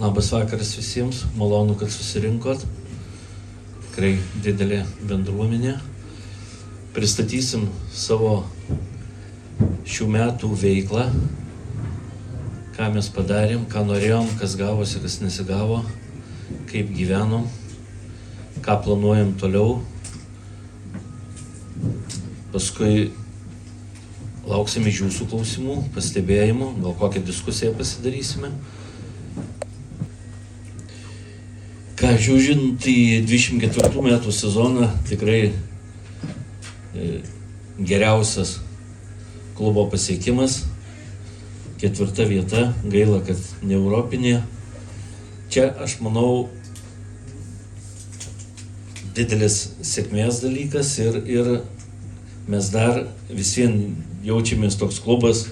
Labas vakaras visiems, malonu, kad susirinkot. Tikrai didelė bendruomenė. Pristatysim savo šių metų veiklą, ką mes padarėm, ką norėjom, kas gavosi, kas nesigavo, kaip gyvenom, ką planuojam toliau. Paskui lauksim iš jūsų klausimų, pastebėjimų, gal kokią diskusiją pasidarysime. Ką žiūrint į 24 metų sezoną, tikrai geriausias klubo pasiekimas, 4. vieta, gaila, kad ne europinė. Čia, aš manau, didelis sėkmės dalykas ir mes dar vis vien jaučiamės toks klubas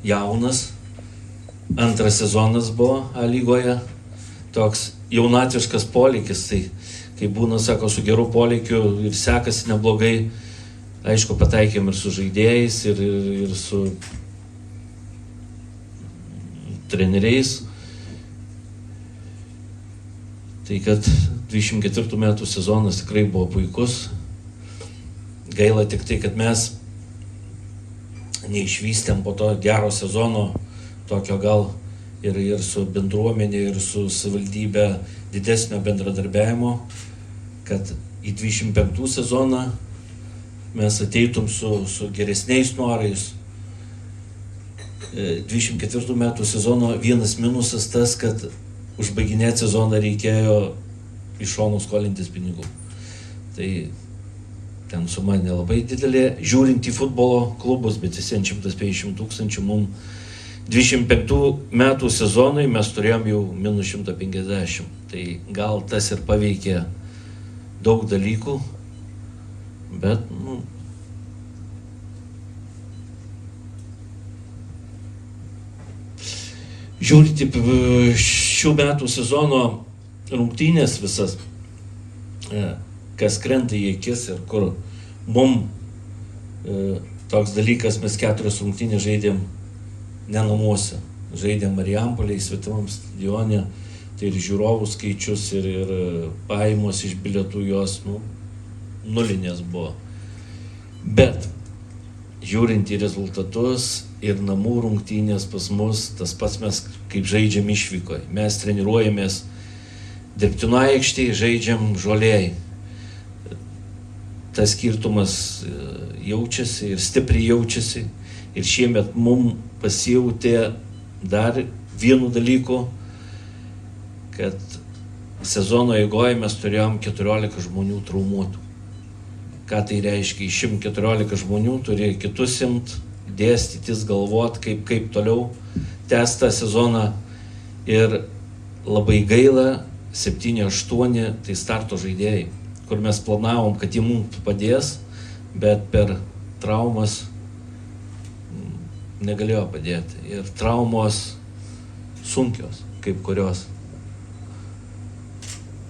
jaunas. Antras sezonas buvo A lygoje, toks jaunatviškas poleikis, tai kai būna, sako, su geru poleikiu ir sekasi neblogai, aišku, pataikėm ir su žaidėjais, ir su treneriais. Tai kad 24 metų sezonas tikrai buvo puikus. Gaila tik tai, kad mes neišvystėm po to gero sezono, tokio gal ir su bendruomenė, ir su savivaldybė didesnio bendradarbiavimo, kad į 25 sezoną mes ateitum su geresniais norais. 24 metų sezono vienas minusas tas, kad užbaiginėti sezoną reikėjo iš šono skolintis pinigų. Tai ten suma nelabai didelė, žiūrint į futbolo klubus, bet vis 150 000 mums 25 metų sezonui mes turėjom jau minus 150. Tai gal tas ir paveikė daug dalykų, bet, žiūrint į šių metų sezono rungtynės visas, kas krenta į akis ir kur mum toks dalykas, mes 4 rungtynės žaidėm ne namuose, žaidėm Marijampolėj, svetimam stadione, tai ir žiūrovų skaičius, ir pajamos iš bilietų jos, nulinės buvo. Bet žiūrint į rezultatus ir namų rungtynės pas mus, tas pats mes kaip žaidžiam išvykoje. Mes treniruojamės dirbtinoje aikštėje, žaidžiam žolėje. Tas skirtumas jaučiasi ir stipriai jaučiasi. Ir šiemet mum pasijautė dar vienu dalyku, kad sezono eigoje mes turėjom 14 žmonių traumuotų. Ką tai reiškia? Iš 114 žmonių turi kitus imt, dėstytis, galvot, kaip toliau tęsti tą sezoną. Ir labai gaila, 7-8 tai starto žaidėjai, kur mes planavom, kad jie mums padės, bet per traumas negalėjo padėti. Ir traumos sunkios, kaip kurios.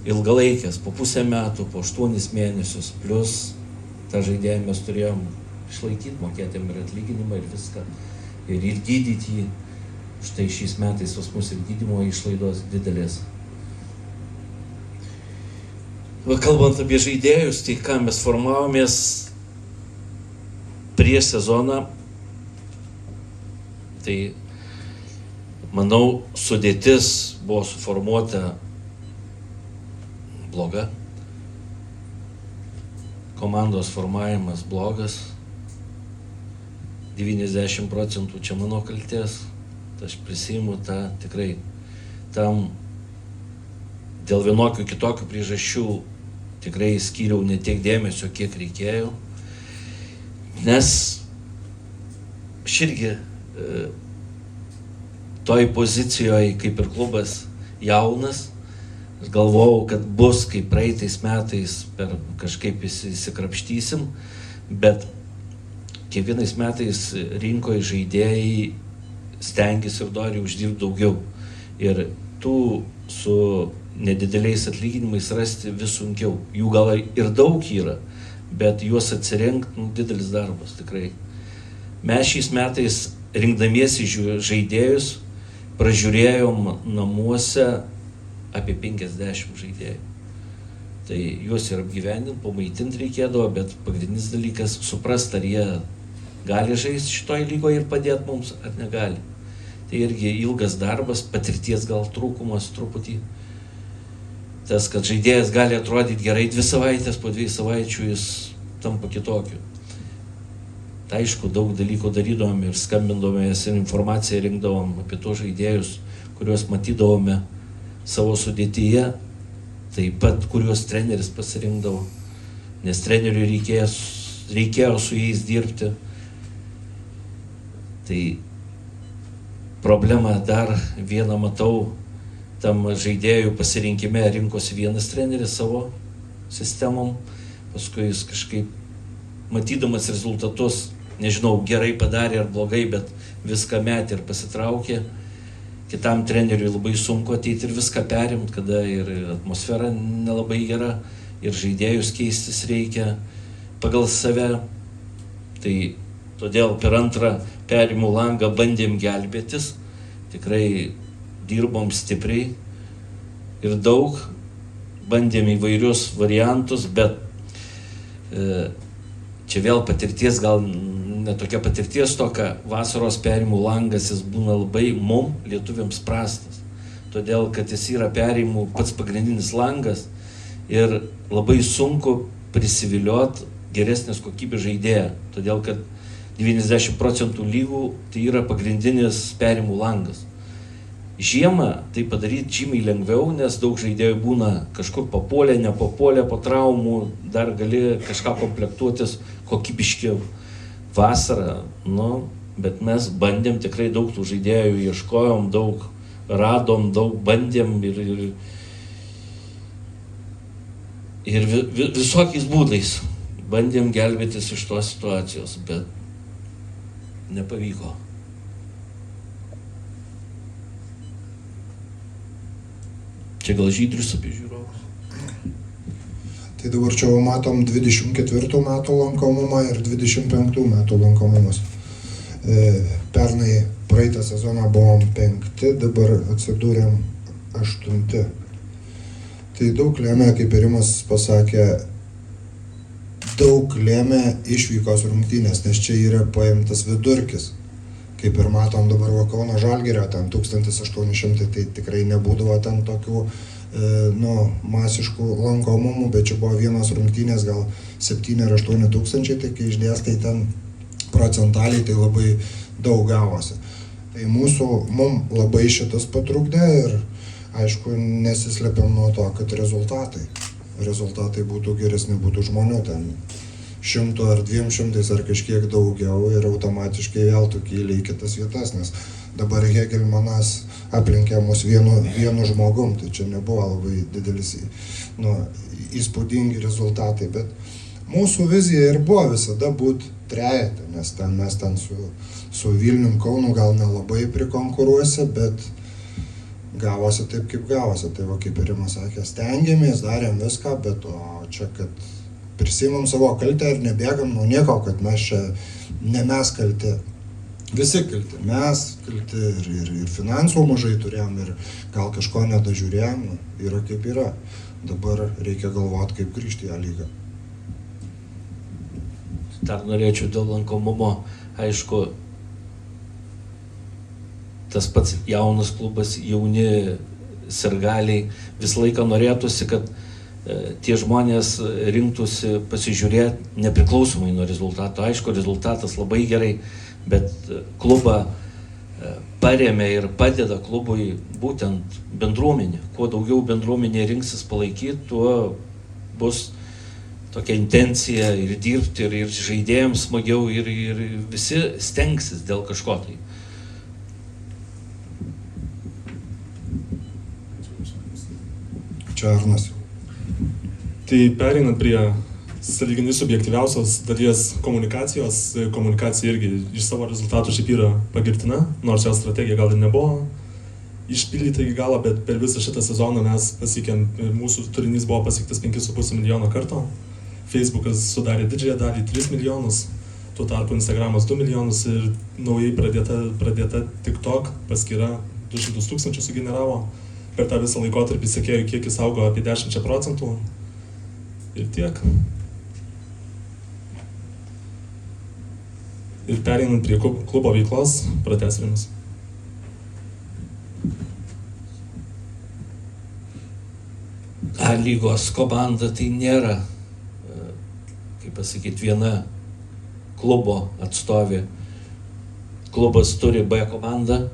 Ilgalaikės, po pusę metų, po 8 mėnesius, plus tą žaidėją mes turėjom išlaikyti, mokėtėm ir atlyginimą ir viską. Ir gydyti jį. Štai šiais metais pas mus ir gydymo išlaidos didelės. Kalbant apie žaidėjus, tai ką mes formavomės prieš sezoną, tai, manau, sudėtis buvo suformuota bloga. Komandos formavimas blogas. 90% čia mano kaltės. Aš prisiimu tą tikrai. Tam dėl vienokių kitokių priežasčių tikrai skyriau ne tiek dėmesio, kiek reikėjo. Nes aš irgi toj pozicijoje, kaip ir klubas jaunas, aš galvojau, kad bus kaip praeitais metais kažkaip įsikrapštysim, bet kiekvienais metais rinkoje žaidėjai stengiasi ir nori uždirbti daugiau. Ir tų su nedideliais atlyginimais rasti vis sunkiau. Jų gal ir daug yra, bet juos atsirinkti didelis darbas tikrai. Mes šiais metais rinkdamiesi žaidėjus pražiūrėjom namuose apie 50 žaidėjų. Tai juos ir apgyvendinti, pamaitinti reikėdavo, bet pagrindinis dalykas suprasti, ar jie gali žaisti šitoj lygoje ir padėti mums, ar negali. Tai irgi ilgas darbas, patirties gal trūkumas truputį. Tas, kad žaidėjas gali atrodyti gerai 2 savaitės, po 2 savaičių jis tampa kitokiu. Tai aišku, daug dalykų darydavom ir skambindavomės ir informaciją rinkdavom apie tos žaidėjus, kuriuos matydavome savo sudėtyje, taip pat kuriuos treneris pasirinkdavo, nes treneriui reikėjo su jais dirbti. Tai problemą dar vieną matau, tam žaidėjų pasirinkime rinkosi vienas treneris savo sistemom, paskui jis kažkaip matydamas rezultatus, nežinau, gerai padarė ar blogai, bet viską metė ir pasitraukė. Kitam treneriui labai sunku ateiti ir viską perimti, kada ir atmosfera nelabai gera, ir žaidėjus keistis reikia pagal save. Tai todėl per antrą perimų langą bandėm gelbėtis, tikrai dirbom stipriai ir daug, bandėm įvairius variantus, bet čia vėl patirties, gal netokia patirties tokia, vasaros perimų langas jis būna labai mum, lietuviams prastas. Todėl, kad jis yra perimų pats pagrindinis langas ir labai sunku prisivilioti geresnės kokybės žaidėją. Todėl, kad 90% lygų tai yra pagrindinis perimų langas. Žiemą tai padaryti žymiai lengviau, nes daug žaidėjų būna kažkur papuolę, nepapuolę po traumų, dar gali kažką komplektuotis kokybiškiau. Vasarą, bet mes bandėm, tikrai daug tų žaidėjų ieškojom, daug radom, daug bandėm ir visokiais būdais bandėm gelbėtis iš tos situacijos, bet nepavyko. Čia gal Žydrius apie žiūrovus. Tai dabar čia matom 24 metų lankomumą ir 25 metų lankomumus. Pernai praeitą sezoną buvom 5, dabar atsidūrėm 8. Tai daug lėmė, kaip Rimas pasakė, daug lėmė išvykos rungtynės, nes čia yra paimtas vidurkis. Kaip ir matom dabar Kauno Žalgirio, ten 1800, tai tikrai nebūdavo ten tokių masiškų lankomumų, bet čia buvo vienos rungtynės, gal 7 ar 8 tūkstančiai, tai kai išdėstai ten procentaliai, tai labai daug gavosi. Tai mums labai šitas patrukdė ir aišku nesislepiam nuo to, kad rezultatai būtų geresni, būtų žmonių ten 100 ar 200 ar kažkiek daugiau ir automatiškai vėl tu kyli į kitas vietas, nes dabar Hegelmanas aplenkė mus vienu žmogum, tai čia nebuvo labai didelis įspūdingi rezultatai, bet mūsų vizija ir buvo visada būti trejete, nes mes ten su Vilnium Kaunu gal nelabai prikonkuruosi, bet gavosi taip, kaip gavosi. Tai va, kaip ir Rimas sakė, stengiamės, darėm viską, bet čia, kad prisimam savo kaltę ir nebėgam nuo nieko, kad mes čia, ne mes kalti. Visi kalti, mes kalti ir finansų mažai turėjom ir gal kažko nedažiūrėjom, yra kaip yra. Dabar reikia galvoti, kaip grįžti į lygą. Dar norėčiau dėl lankomumo, aišku, tas pats jaunas klubas, jauni sirgaliai, visą laiką norėtųsi, kad tie žmonės rinktųsi pasižiūrėti nepriklausomai nuo rezultato. Aišku, rezultatas labai gerai, bet klubą paremia ir padeda klubui būtent bendruomenė. Kuo daugiau bendruomenė rinksis palaikyti, tuo bus tokia intencija ir dirbti, ir žaidėjams smagiau, ir visi stengsis dėl kažko tai. Čia Arnas. Tai pereinant prie sąlyginai subjektyviausios dalies komunikacijos, komunikacija irgi iš savo rezultatų šiaip yra pagirtina, nors jos strategija gal ir nebuvo išpildyta iki galo, bet per visą šitą sezoną mes pasiekėm, mūsų turinys buvo pasiektas 5,5 milijono karto, Facebookas sudarė didžiąją dalį 3 milijonus, tuo tarpu Instagramas 2 milijonus ir naujai pradėta TikTok paskyra 200 tūkstančių sugeneravo. Per tą visą laikotarpį sekėjų kiekis augo apie 10%. Ir tiek. Ir pereinant prie klubo veiklos, pratęs Rimas. A lygos komanda tai nėra, kaip pasakyti, viena klubo atstovė. Klubas turi B komandą,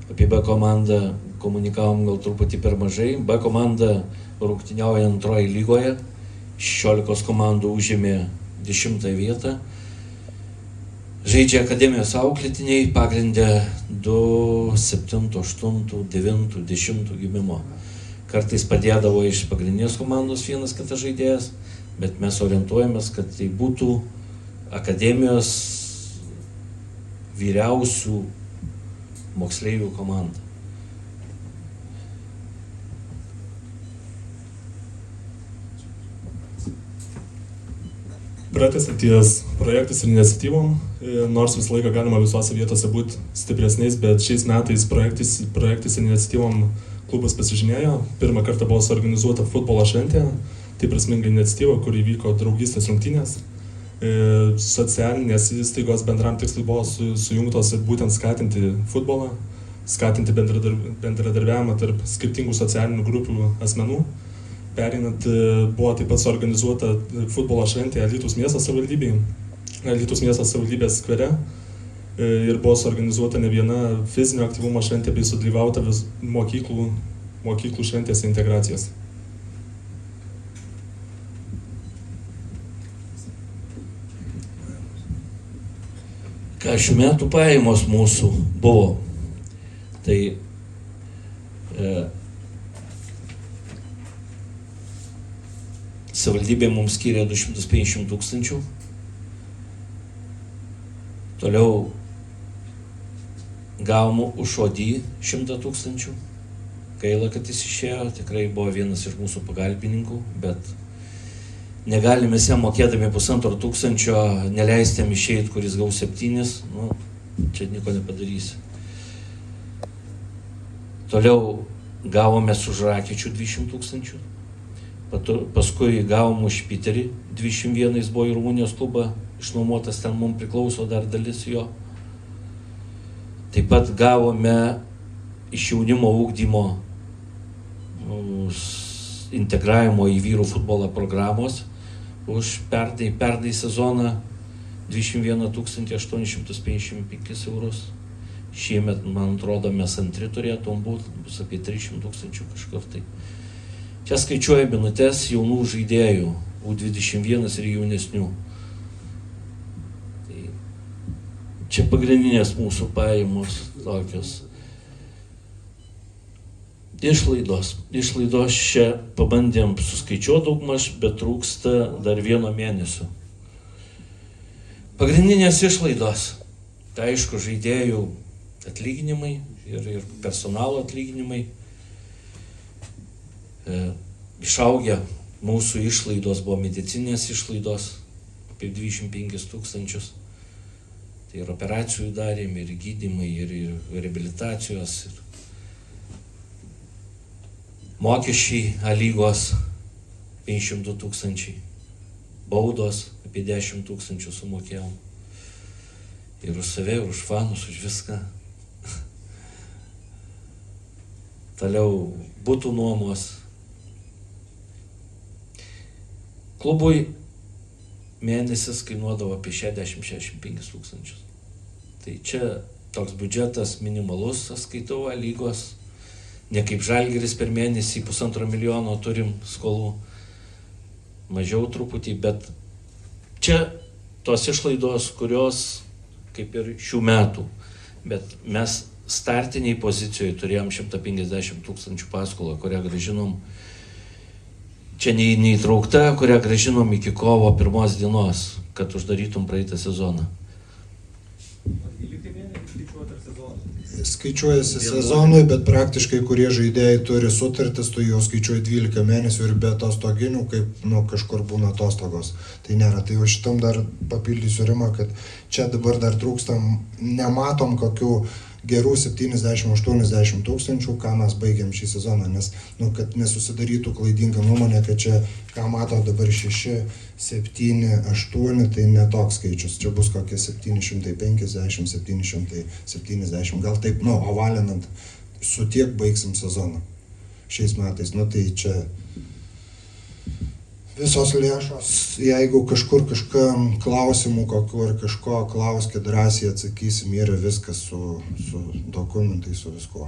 apie B komandą komunikavom gal truputį per mažai. B komanda rungtyniauja antroje lygoje, 16 komandų užėmė 10 vietą. Žaidžia akademijos auklėtiniai, pagrindė 2, 7, 8, 9, 10 gimimo. Kartais padėdavo iš pagrindinės komandos vienas kitas žaidėjas, bet mes orientuojamės, kad tai būtų akademijos vyriausių moksleivių komanda. Pratęsiant ties projektais ir iniciatyvom, nors visą laiką galima visose vietose būti stipresniais, bet šiais metais projektais ir iniciatyvom klubas pasižymėjo. Pirmą kartą buvo suorganizuota futbolo šventė, tai prasminga iniciatyva, kur įvyko draugystės rungtynės. Socialinės įstaigos bendram tikslui buvo sujungtos būtent skatinti futbolą, skatinti bendradarbiavimą tarp skirtingų socialinių grupių asmenų. Pereinant, buvo taip pat suorganizuota futbolo šventė Alytaus miesto savivaldybėje, Alytaus miesto savivaldybės skvere. Ir buvo suorganizuota ne viena fizinio aktyvumo šventė bei sudalyvauta mokyklų šventėse integracijos. Ką šių metų pajamos mūsų buvo, tai savivaldybė mums skyrė 250 tūkstančių. Toliau gavom už Odį 100 tūkstančių. Gaila, kad jis išėjo, tikrai buvo vienas iš mūsų pagalbininkų, bet negalime jam mokėdami 1,5 tūkstančio neleistėm išeiti, kuris gaus 7, čia nieko nepadarysi. Toliau gavome su Žrakičiu 200 tūkstančių. Paskui gavom už Piterį 21, jis buvo į Rumunijos klubą išnuomotas, ten mums priklauso dar dalis jo. Taip pat gavome iš jaunimo ugdymo integravimo į vyrų futbolą programos už pernai sezoną 21 855 eurus. Šiemet, man atrodo, mes antri turėtum būti, bus apie 300 tūkstančių kažkur tai. Čia skaičiuoja minutės jaunų žaidėjų, U21 ir jaunesnių. Tai čia pagrindinės mūsų pajamos tokios. Išlaidos čia pabandėm suskaičiuoti daugmaž, bet trūksta dar 1 mėnesio. Pagrindinės išlaidos, tai aišku, žaidėjų atlyginimai ir personalo atlyginimai. Išaugę mūsų išlaidos buvo medicinės išlaidos, apie 25 tūkstančius. Tai ir operacijų darėm, ir gydymai, ir reabilitacijos. Mokesčiai A lygos 500 tūkstančiai. Baudos apie 10 tūkstančių sumokėjom. Ir už save, ir už fanus, už viską. Toliau butų nuomos. Klubui mėnesis kainuodavo apie 60-65 tūkstančius. Tai čia toks biudžetas minimalus, skaitau, A lygos. Ne kaip Žalgiris per mėnesį 1,5 milijono turim skolų. Mažiau truputį, bet čia tos išlaidos, kurios kaip ir šių metų. Bet mes startiniai pozicijoje turėjom 150 tūkstančių paskolą, kurią grąžinom. Čia neįtraukta, kurią grąžinom iki kovo 1 dienos, kad uždarytum praeitą sezoną. Skaičiuojasi sezonui, bet praktiškai kurie žaidėjai turi sutartis, tu jau skaičiuoji 12 mėnesių ir be atostoginių, kaip kažkur būna atostogos. Tai nėra. Tai jau šitam dar papildysiu Rimą, kad čia dabar dar trūkstam, nematom kokių gerų 70-80 tūkstančių, ką mes baigiam šį sezoną, nes, kad nesusidarytų klaidinga nuomonė, kad čia, ką mato dabar 6, 7, 8, tai netoks skaičius, čia bus kokie 750, 770, gal taip, ovalinant, su tiek baigsim sezoną šiais metais, tai čia visos lėšos, jeigu kažkur kažkam klausimų kokiu ar kažko klauskit, drąsiai atsakysim, yra viskas su dokumentais, su viskuo.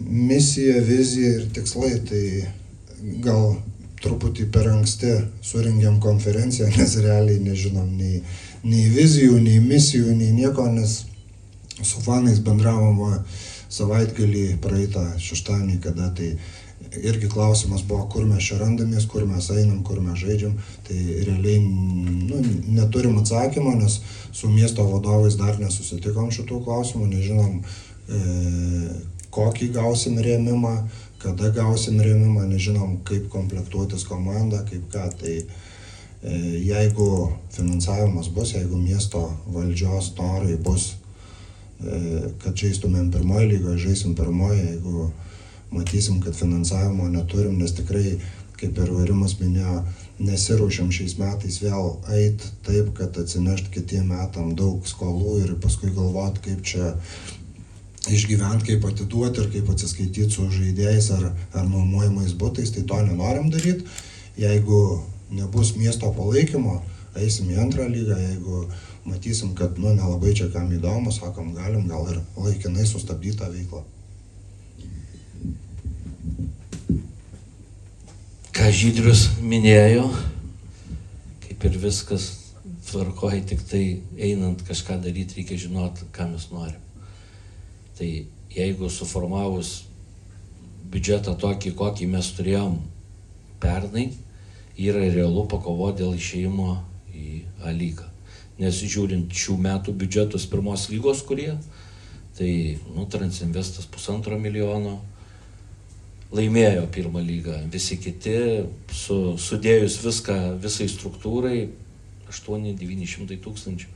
Misija, vizija ir tikslai, tai gal truputį per anksti surengėm konferenciją, nes realiai nežinom nei vizijų, nei misijų, nei nieko, nes su fanais bendravom savaitgalį praeitą šeštadienį, kada tai irgi klausimas buvo, kur mes čia randamės, kur mes einam, kur mes žaidžiam, tai realiai neturim atsakymo, nes su miesto vadovais dar nesusitikom šitų klausimų, nežinom kokį gausim rėmimą, kada gausim rėmimą, nežinom kaip komplektuotis komandą, kaip ką, tai jeigu finansavimas bus, jeigu miesto valdžios norai bus, kad žaistumėm pirmoje lygoje, žaisim pirmoje, jeigu matysim, kad finansavimo neturim, nes tikrai, kaip ir Varimas minėjo, nesiruošiam šiais metais vėl eit taip, kad atsinešt kitiem metam daug skolų ir paskui galvot, kaip čia išgyventi, kaip atiduoti ir kaip atsiskaityti su žaidėjais ar nuomojamais butais, tai to nenorim daryti. Jeigu nebus miesto palaikymo, eisim į antrą lygą, jeigu matysim, kad nelabai čia kam įdomu, sakom, galim gal ir laikinai sustabdyti tą veiklą. Ką Žydrius minėjo, kaip ir viskas tvarkoja, tik tai einant kažką daryti, reikia žinoti, ką mes norim. Tai jeigu suformavus biudžetą tokį, kokį mes turėjom pernai, yra realu pakovoti dėl išėjimo į A lygą. Nes žiūrint šių metų biudžetus pirmos lygos, kurie, tai Transinvestas 1,5 milijono laimėjo pirmą lygą. Visi kiti, sudėjus visai struktūrai, 800-900 tūkstančių.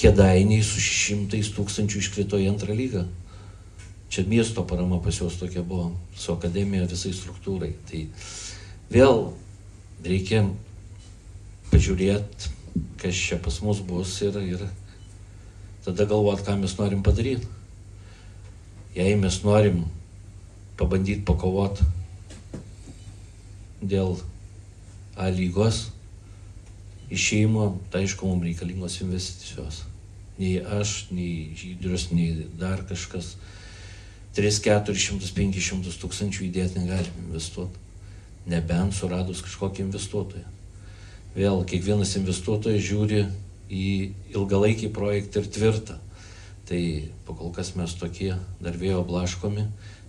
Kėdainiai su 600 tūkstančių iškrito į antrą lygą. Čia miesto parama pas juos tokia buvo, su akademija visai struktūrai. Tai vėl reikia pažiūrėti, kas čia pas mus bus ir tada galvoti, ką mes norim padaryti. Jei mes norim pabandyti pakovoti dėl A lygos išėjimo, tai aišku, mums reikalingos investicijos. Nei aš, nei Žydrius, nei dar kažkas 300, 400, 500 tūkstančių įdėti negalim investuoti. Nebent suradus kažkokį investuotoją. Vėl kiekvienas investuotojas žiūri į ilgalaikį projektą ir tvirtą. Tai pakol kas mes tokie dar vėjo blaškomi,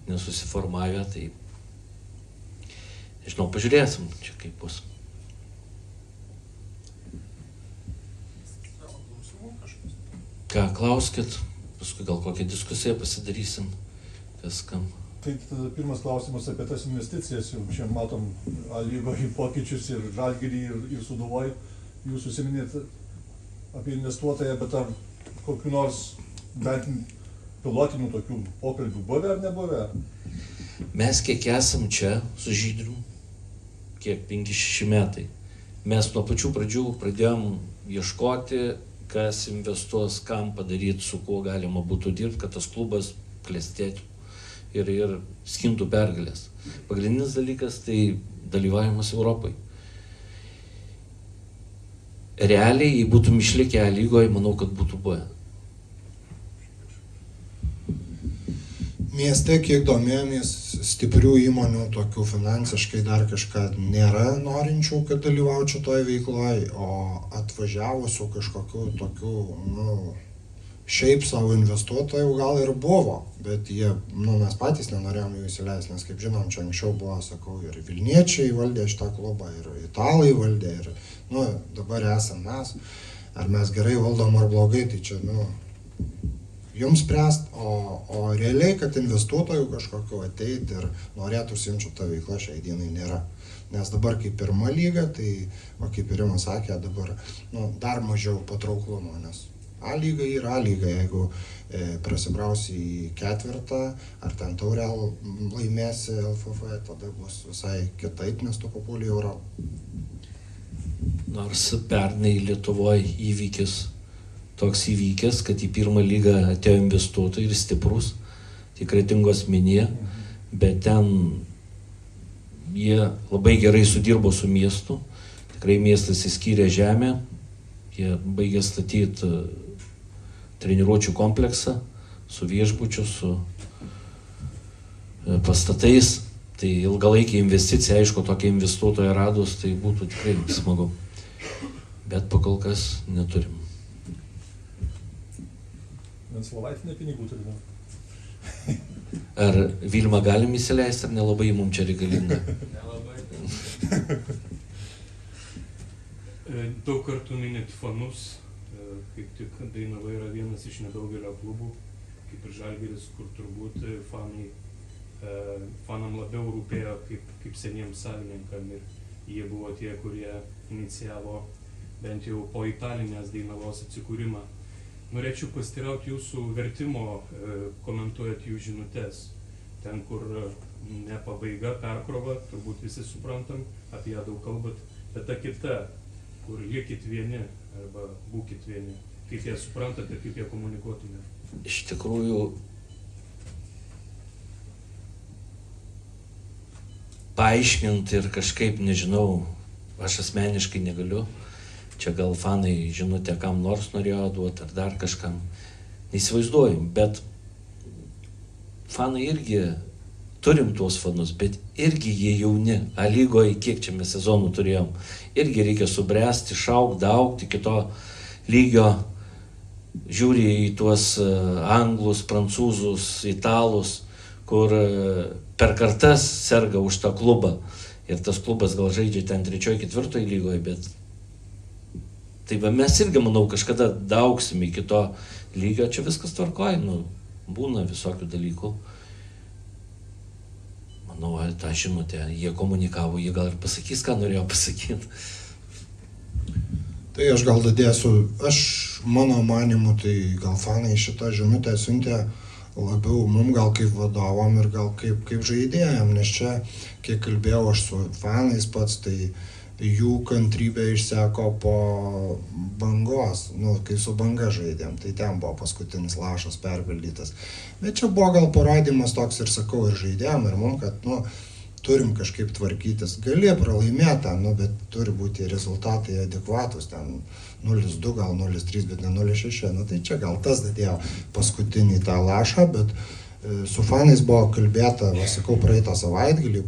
nesusiformavę, tai nežinau, pažiūrėsim čia kaip bus. Ką klauskit, paskui gal kokią diskusiją pasidarysim, kas kam. Tai tada pirmas klausimas apie tas investicijas, jau čia matom A lygoje pokyčius ir Žalgirį ir Sūduvoj. Jūs užsiminėt apie investuotoją, bet ar kokiu nors bent pilotinių tokių pokalbių buvę ar nebuvę? Mes kiek esam čia su Žydriu, kiek 5-6 metai. Mes nuo pačių pradžių pradėjom ieškoti, kas investuos, kam padaryti, su kuo galima būtų dirbti, kad tas klubas klestėtų ir skintų pergalės. Pagrindinis dalykas tai dalyvavimas Europai. Realiai, jei būtum išlikę A lygoje, manau, kad būtų buvę. Mieste, kiek domėjomės, stiprių įmonių, tokių finansiškai dar kažką nėra norinčių, kad dalyvaučiau toje veikloje, o atvažiavusių kažkokių tokių, šiaip savo investuotojų gal ir buvo, bet jie, mes patys nenorėjom jų įsileisti, nes kaip žinom, čia anksčiau buvo, sakau, ir Vilniečiai valdė šitą klubą, ir Italai valdė, ir, dabar esam mes, ar mes gerai valdom ar blogai, tai čia, jums spręst, o realiai, kad investuotojų kažkokiu ateiti ir norėtų užsiimti tą veiklą šiai dienai nėra. Nes dabar kaip pirma lyga, tai, va, kaip ir Rimas sakė, dabar dar mažiau patrauklumo, nes A lyga yra A lyga, jeigu prasibrausi į ketvirtą, ar ten taurę laimėsi LFF, tada bus visai kitaip, nes tu papuoli į Europą. Nors pernai Lietuvoje toks įvykis, kad į pirmą lygą atėjo investuotojai ir stiprus, tikrai Kretingos minė, bet ten jie labai gerai sudirbo su miestu, tikrai miestas įskyrė žemę, jie baigė statyti treniruočių kompleksą su viešbučiu, su pastatais, tai ilgalaikė investicija, aišku, tokia investuotoja radus, tai būtų tikrai smagu, bet pakol kas neturim. Slovaitinė pinigų turime. Ar Vilma galim įsileisti, ar nelabai mums čia reikalinga? Nelabai. Daug kartų minėt fanus, kaip tik Dainava yra vienas iš nedaugelio klubų, kaip ir Žalgiris, kur turbūt fanam labiau rūpėjo kaip seniems savininkam ir jie buvo tie, kurie inicijavo bent jau po Italinės Dainavos atsikūrimą. Norėčiau pasiteirauti jūsų vertimo, komentuojat jų žinutes. Ten, kur ne pabaiga, perkrova, turbūt visi suprantam, apie ją daug kalbat, bet ta kita, kur likit vieni arba būkit vieni, kaip jie suprantat ir kaip jie komunikuotumė. Iš tikrųjų, paaiškinti ir kažkaip, nežinau, aš asmeniškai negaliu. Čia gal fanai žinutę kam nors norėjo duoti ar dar kažkam. Neįsivaizduoju, bet fanai irgi turim tuos fanus, bet irgi jie jauni. A lygoje, kiek čia mes sezonų turėjom, irgi reikia subręsti, šaukti, augti iki to lygio. Žiūri į tuos anglus, prancūzus, italus, kur per kartas serga už tą klubą. Ir tas klubas gal žaidžia ten 3-4 lygoje, bet tai va mes irgi, manau, kažkada daugsim iki to lygio, čia viskas tvarkoja, būna visokių dalykų. Manau, tą žinutę jie komunikavo, jie gal ir pasakys, ką norėjo pasakyti. Tai aš gal dadėsiu, mano manimu, tai gal fanai šitą žinutę siuntė labiau mum gal kaip vadovam ir gal kaip žaidėjam, nes čia, kiek kalbėjau aš su fanais pats, tai jų kantrybė išseko po bangos, kai su banga žaidėm, tai ten buvo paskutinis lašas perpildytas. Bet čia buvo gal parodymas toks ir sakau ir žaidėjam, ir mum, kad turim kažkaip tvarkytis. Gali pralaimėti, bet turi būti rezultatai adekvatus, ten 0-2, gal 0-3, bet ne 0-6. Tai čia gal tas dadėjo paskutinį tą lašą, bet su fanais buvo kalbėta, sakau, praeitą savaitgalį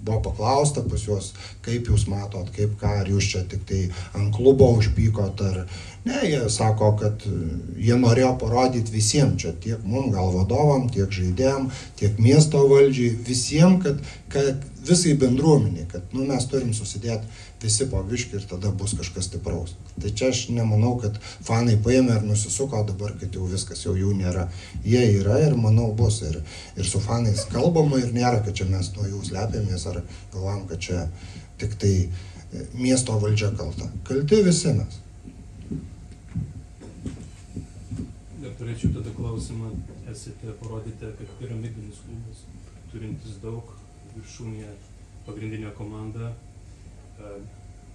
buvo paklausta pas juos, kaip jūs matot, kaip ką, ar jūs čia tik tai ant klubo užpykot, ar ne, jie sako, kad jie norėjo parodyti visiems čia, tiek mum, gal vadovam, tiek žaidėjam, tiek miesto valdžiai, visiems, kad visai bendruomeniai, kad mes turim susidėti visi po biškį ir tada bus kažkas stipraus. Tai čia aš nemanau, kad fanai paėmė ir nusisuko dabar, kad jau viskas, jau jų nėra. Jie yra ir manau bus. Ir su fanais kalbama ir nėra, kad čia mes nuo jų slepiamės ar galvam, kad čia tik tai miesto valdžia kalta. Kalti visi mes. Dar turėčiau tada klausimą, esate parodyti, kad piramidinis klubas, turintis daug viršūnėje pagrindinę komandą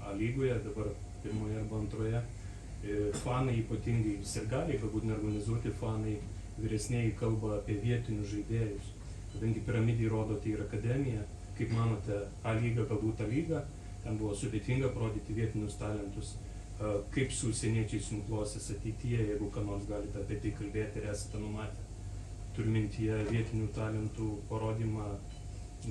A lygoje, dabar pirmoje arba antroje. Fanai ypatingai sirgaliai, galbūt neorganizuoti fanai, vyresniai kalba apie vietinius žaidėjus. Kadangi piramidai rodo, tai yra akademija, kaip manote, A lyga, galbūt A lyga, ten buvo sudėtinga parodyti vietinius talentus. Kaip su užsieniečiais nuklostys ateityje, jeigu ką nors galite apie tai kalbėti ir esate numatę? Turiu mintyje vietinių talentų parodymą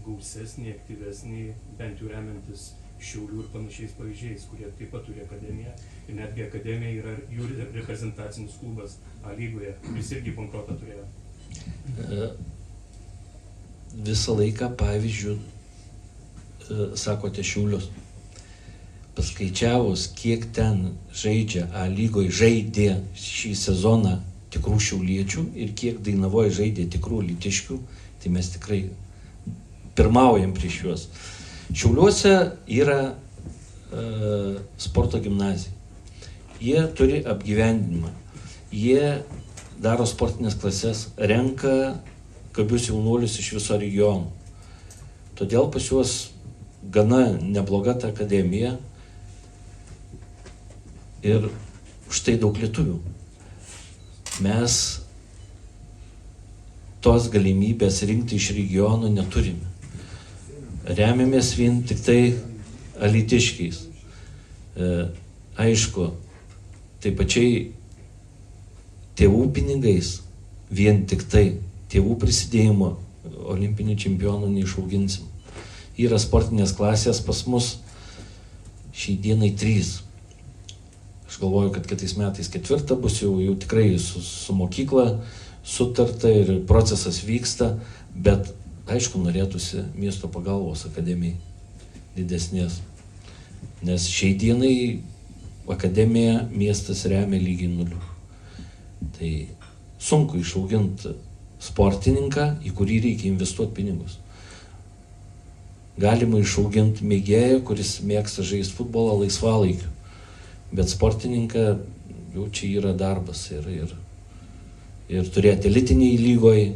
gausesnį, aktyvesnį, bent jau remiantis Šiaulių ir panašiais pavyzdžiais, kurie taip pat turi akademiją. Ir netgi akademija yra jų reprezentacinis klubas A lygoje, kuris irgi bankrotą turėjo. Visą laiką, pavyzdžiui, sakote Šiaulius. Paskaičiavus, kiek ten žaidžia A lygoje, žaidė šį sezoną tikrų šiauliečių ir kiek Dainavoje žaidė tikrų alytiškių, tai mes tikrai pirmaujam prieš juos. Šiauliuose yra sporto gimnazija. Jie turi apgyvendinimą. Jie daro sportinės klases, renka gabius jaunuolius iš viso regiono. Todėl pas juos gana nebloga ta akademija ir štai daug lietuvių. Mes tos galimybės rinkti iš regionų neturime. Remiamės vien tik tai alytiškiais. Aišku, tai pačiai tėvų pinigais, vien tik tai tėvų prisidėjimo olimpinių čempionų neišauginsim. Yra sportinės klasės pas mus šiai dienai 3. Aš galvoju, kad kitais metais 4 bus jau tikrai su mokykla sutarta ir procesas vyksta, bet aišku, norėtųsi miesto pagalbos akademijai didesnės. Nes šiai dienai akademiją miestas remia lygiai 0. Tai sunku išauginti sportininką, į kurį reikia investuoti pinigus. Galima išauginti mėgėją, kuris mėgsta žaisti futbolą laisvalaikiu, bet sportininką jau čia yra darbas ir turėti elitiniai lygoje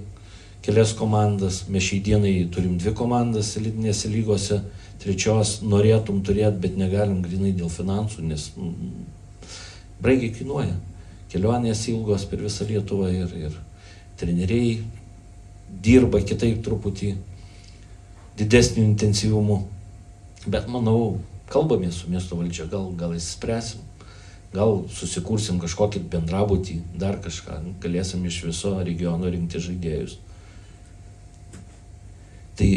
kelias komandas. Mes šiai dienai turim 2 komandas elitinėse lygose, 3 norėtum turėti, bet negalim grinai dėl finansų, nes brangiai kainuoja. Kelionės ilgos per visą Lietuvą ir treneriai dirba kitaip truputį didesniu intensyvumu. Bet manau, kalbamės su miesto valdžia, gal įsispręsim, gal susikursim kažkokį bendrabutį, dar kažką, galėsim iš viso regiono rinkti žaidėjus. Tai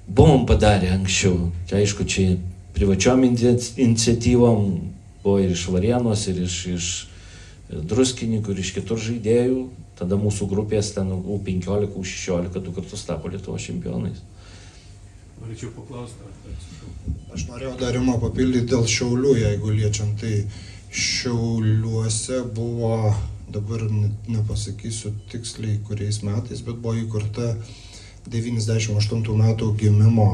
buvom padarę anksčiau, tai aišku, čia privačiom iniciatyvom buvo ir iš Varėnos, ir iš Druskininkų, ir iš kitur žaidėjų. Tada mūsų grupės ten U15, U16 2 kartus tapo Lietuvos čempionais. Norėčiau paklausti, Aš norėjau dar Rimą papildyti dėl Šiaulių, jeigu liečiam, tai Šiauliuose buvo, dabar nepasakysiu tiksliai kuriais metais, bet buvo įkurta 98 metų gimimo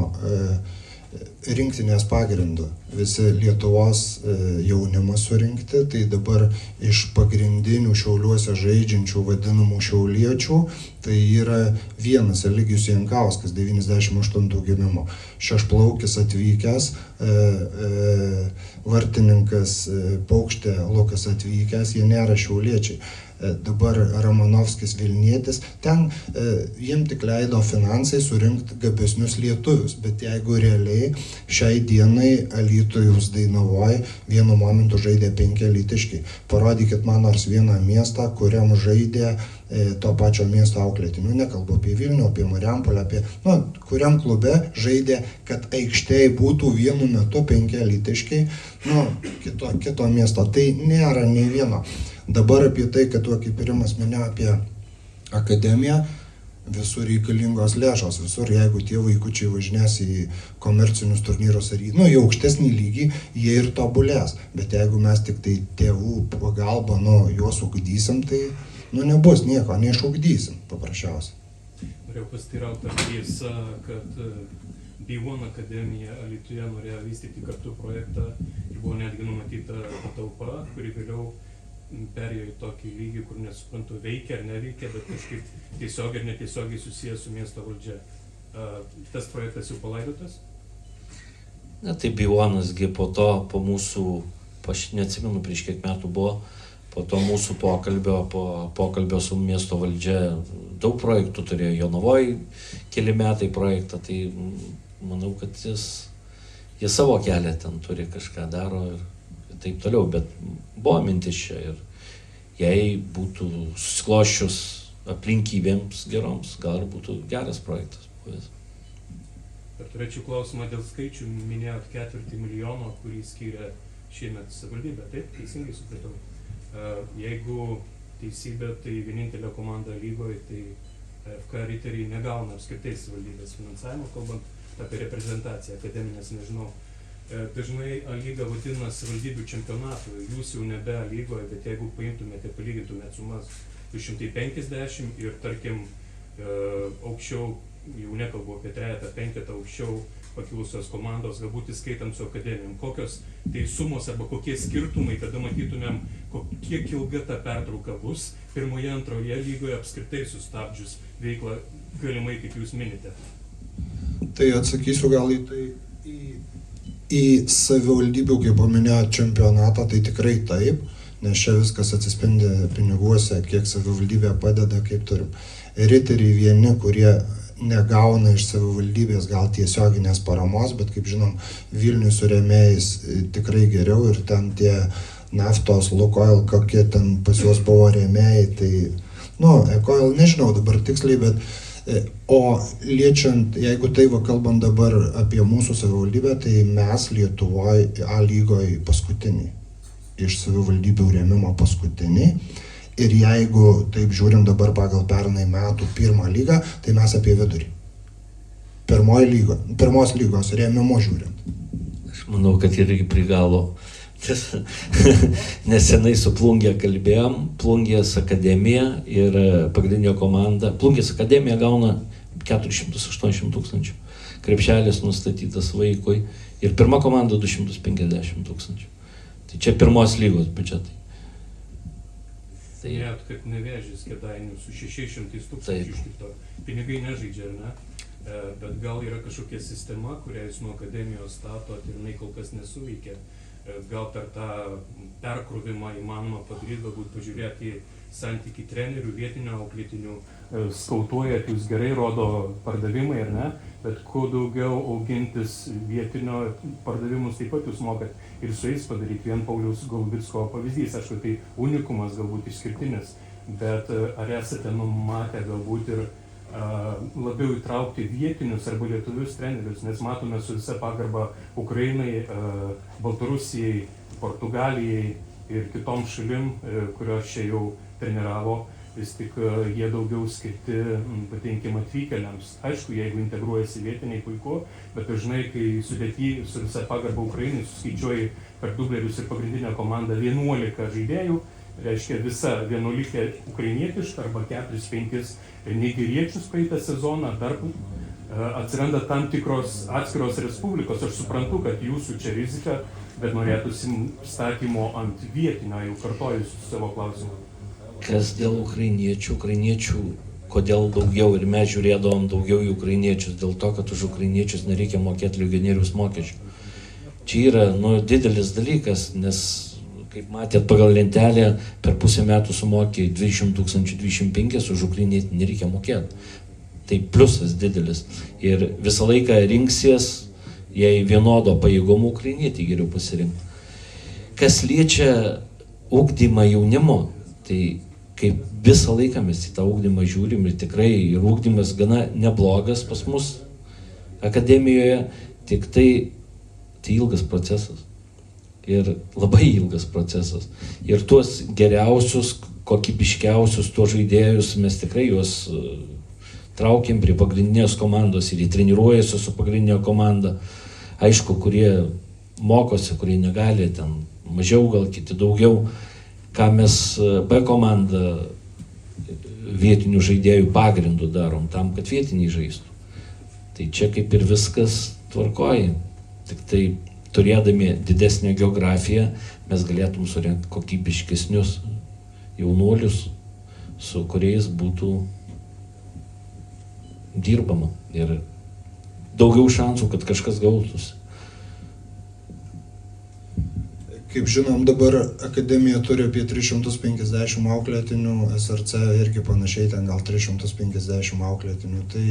rinktinės pagrindu. Visi Lietuvos jaunimas surinkti, tai dabar iš pagrindinių Šiauliuose žaidžiančių vadinamų šiauliečių, tai yra vienas Eligijus Jankauskas, 98 gimimo, šešplaukis atvykęs, vartininkas Paukštė Lukas atvykęs, jie nėra šiauliečiai. Dabar Ramanovskis Vilnietis, ten jiem tik leido finansai surinkti gabesnius lietuvius, bet jeigu realiai šiai dienai Alytujus Dainavoj vienu momentu žaidė 5 alytiškiai. Parodykit man nors vieną miestą, kuriam žaidė to pačio miesto auklėtinių, nekalbu apie Vilnių, apie Marijampolę, kuriam klube žaidė, kad aikštėje būtų vienu metu 5 alytiškiai, kito miesto, tai nėra nei vieno. Dabar apie tai, kad kaip Rimas minėjo apie akademiją, visur reikalingos lėšos, visur, jeigu tie vaikučiai važinės į komercinius turnyrus ar į aukštesnį lygį, jie ir tobulės. Bet jeigu mes tik tai tėvų pagalba juos ugdysim, tai nebus nieko, neišugdysim paprasčiausiai. Norėjau pasiteirauti, ar tiesa, kad B1 akademija Alytuje norėjo vystyti kartu projektą ir buvo netgi numatyta patalpa, kuri vėliau perėjo į tokį lygį, kur nesuprantu, veikia ar neveikia, bet kažkaip tiesiog ir netiesiogiai susijęs su miesto valdžia. Tas projektas jau palaidotas? Tai B1-gi po mūsų, aš neatsimenu prieš kiek metų buvo, po to mūsų pokalbio su miesto valdžia daug projektų turėjo, Jonavoj keli metai projektą, tai manau, kad jie savo kelią ten turi, kažką daro ir taip toliau, bet buvo mintis čia ir jei būtų susikloščius aplinkybėms geroms, gal ir būtų geras projektas buvęs. Ir turėčiau klausimą dėl skaičių, minėjot 4 milijono, kurį skyrė šiemet savivaldybė, taip, teisingai supratau. Jeigu teisybė, tai vienintelė komanda lygoje, tai FK Riteriai negauna apskritai savivaldybės finansavimo, kalbant apie reprezentaciją, akademinės, nežinau. Dažnai lyga vadina savivaldybių čempionatu, jūs jau nebe lygoje, bet jeigu paimtumėte, palygintumėte sumas 250 ir tarkim aukščiau jau nekalbu apie trejetą, penketą aukščiau pakilusios komandos, galbūt įskaitant su akademijom. Kokios tai sumos arba kokie skirtumai, tada matytumėm, kiek ilga ta pertrauka bus pirmoje, antroje lygoje apskritai sustabdžius veiklą galimai, kaip jūs minite. Tai atsakysiu gal į savivaldybių, kaip paminėjo, čempionatą, tai tikrai taip, nes čia viskas atsispindi piniguose, kiek savivaldybė padeda, kaip turim. Riteriai vieni, kurie negauna iš savivaldybės gal tiesioginės paramos, bet kaip žinom, Vilniui su rėmėjais tikrai geriau ir ten tie naftos, Lukoil, kokie ten pas juos buvo rėmėjai, tai, Ekoil nežinau dabar tiksliai, bet o liečiant, jeigu tai kalbant dabar apie mūsų savivaldybę, tai mes Lietuvoje A lygoje paskutiniai, iš savivaldybių rėmimo paskutiniai. Ir jeigu taip žiūrim dabar pagal pernai metų pirmą lygą, tai mes apie vidurį. Pirmos lygos rėmimo žiūrint. Aš manau, kad irgi prigalo. Nesenai su Plungė kalbėjom, Plungės akademija ir pagrindinio komanda. Plungės akademija gauna 480 000. Krepšelis nustatytas vaikui ir pirma komanda 250 000. Tai čia pirmos lygos biudžetai. Minėjot, kad Nevėžis Kėdainių su 600 000 iškrito. Pinigai nežaidžia, ar ne? Bet gal yra kažkokia sistema, kurią jūs nuo akademijos statot ir jinai kol kas nesuveikia. Gal per tą perkrovimą įmanoma padaryti, galbūt pažiūrėti į santykį trenerių, vietinių auklėtinių. Skautuojat, jūs gerai rodo pardavimai, ar ne? Bet kuo daugiau augintis vietinio pardavimus taip pat jūs mokat ir su jais padaryti. Vien Pauliaus Golubicko pavyzdys, aišku, tai unikumas, galbūt išskirtinis, bet ar esate numatę galbūt ir labiau įtraukti vietinius arba lietuvius trenerius, nes matome su visa pagarba Ukrainai, Baltarusijai, Portugalijai ir kitom šalim, kurios čia jau treniravo, vis tik jie daugiau skirti, patinkim, atvykėliams. Aišku, jeigu integruojasi vietiniai, puiku, bet dažnai, kai sudėty su visa pagarba Ukrainai suskaičiuoji per dublerius ir pagrindinę komandą 11 žaidėjų, reiškia visa 11 ukrainietiška arba 4-5 nigeriečius praeitą sezoną, dar atsiranda tam tikros atskiros respublikos. Aš suprantu, kad jūsų čia rizika, bet norėtųsi statymo ant vietinio, jau kartojusiu savo klausimą. Kas dėl ukrainiečių, kodėl daugiau ir mes žiūrėdavom daugiau į ukrainiečius, dėl to, kad už ukrainiečius nereikia mokėti legionierius mokesčių. Čia yra didelis dalykas, nes, kaip matėt, pagal lentelę per pusę metų sumokė 200 25, už ukrainietį nereikia mokėti. Tai pliusas didelis. Ir visą laiką rinksies, jei vienodo pajėgumo ukrainietį geriau pasirinkti. Kas liečia ugdymą jaunimo, tai kaip visą laiką mes į tą ugdymą žiūrim ir tikrai ir ugdymas gana neblogas pas mus akademijoje, tik tai ilgas procesas. Ir labai ilgas procesas. Ir tuos geriausius, kokybiškiausius tuos žaidėjus mes tikrai juos traukiam prie pagrindinės komandos ir treniruojasi su pagrindinė komanda. Aišku, kurie mokosi, kurie negali, ten mažiau, gal kiti daugiau. Ką mes B komandą vietinių žaidėjų pagrindų darom, tam, kad vietiniai žaistų. Tai čia kaip ir viskas tvarkoja. Tik tai turėdami didesnę geografiją, mes galėtum surinkti kokybiškesnius jaunuolius, su kuriais būtų dirbama ir daugiau šansų, kad kažkas gautųsi. Kaip žinom, dabar akademija turi apie 350 auklėtinių, SRC irgi panašiai, ten gal 350 auklėtinių. Tai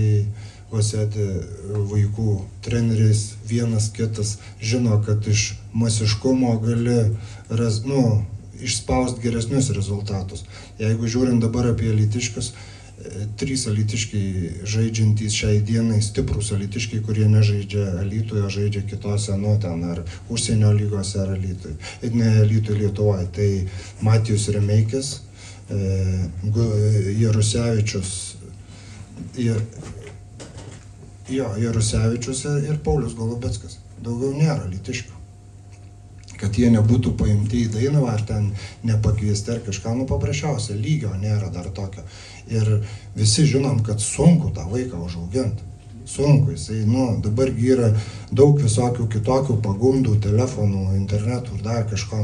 sėdi vaikų treneris, vienas kitas žino, kad iš masiškumo gali išspausti geresnius rezultatus. Jeigu žiūrint dabar apie alytiškius, 3 alytiškiai žaidžiantys šiai dienai, stiprūs alytiškiai, kurie nežaidžia Alytuje, žaidžia kitose, ten ar užsienio lygose, ar Alytuje, ne Alytuje, Lietuvoje. Tai Matijus Remeikis, Jarusevičius ir Paulius Golubeckas. Daugiau nėra alytiškių. kad jie nebūtų paimti į Dainavą ar ten nepakviesti ar kažką, nu paprasčiausia, lygio nėra dar tokio. Ir visi žinom, kad sunku tą vaiką užauginti. Sunku, jisai, dabargi yra daug visokių kitokių pagundų, telefonų, internetų ir dar kažko,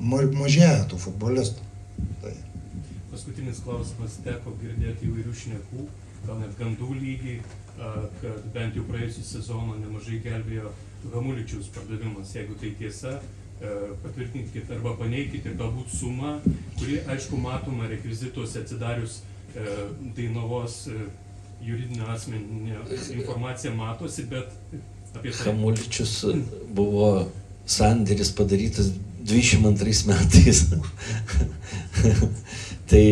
mažėja tų futbolistų. Tai. Paskutinis klausimas, teko girdėti įvairių šnekų, gal net gandų lygiai, kad bent jau praėjusią sezoną nemažai gelbėjo Hamuličiaus pardavimas. Jeigu tai tiesa, patvirtinkite arba paneikite galbūt sumą, kuri, aišku, matoma rekvizituose atsidarius Dainavos juridinio asmeninio informacija matosi, bet apie tai. Hamuličius buvo sandėris padarytas 22 metais. Tai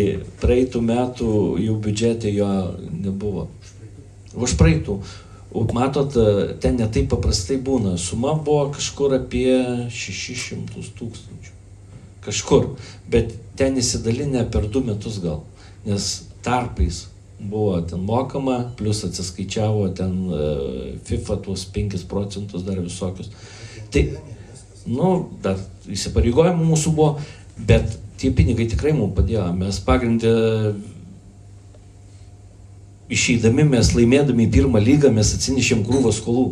praeitų metų jau biudžete jo nebuvo. Už praeitų. Matot, ten netai paprastai būna. Suma buvo kažkur apie 600 000. Kažkur. Bet ten įsidalinę per 2 metus gal. Nes tarpais buvo ten mokama, plus atsiskaičiavo ten FIFA tuos 5% dar visokius. Tai, dar įsipareigojimų mūsų buvo, bet tie pinigai tikrai mums padėjo. Mes pagrindę išeidami, mes laimėdami pirmą lygą, mes atsinešėm krūvą skolų.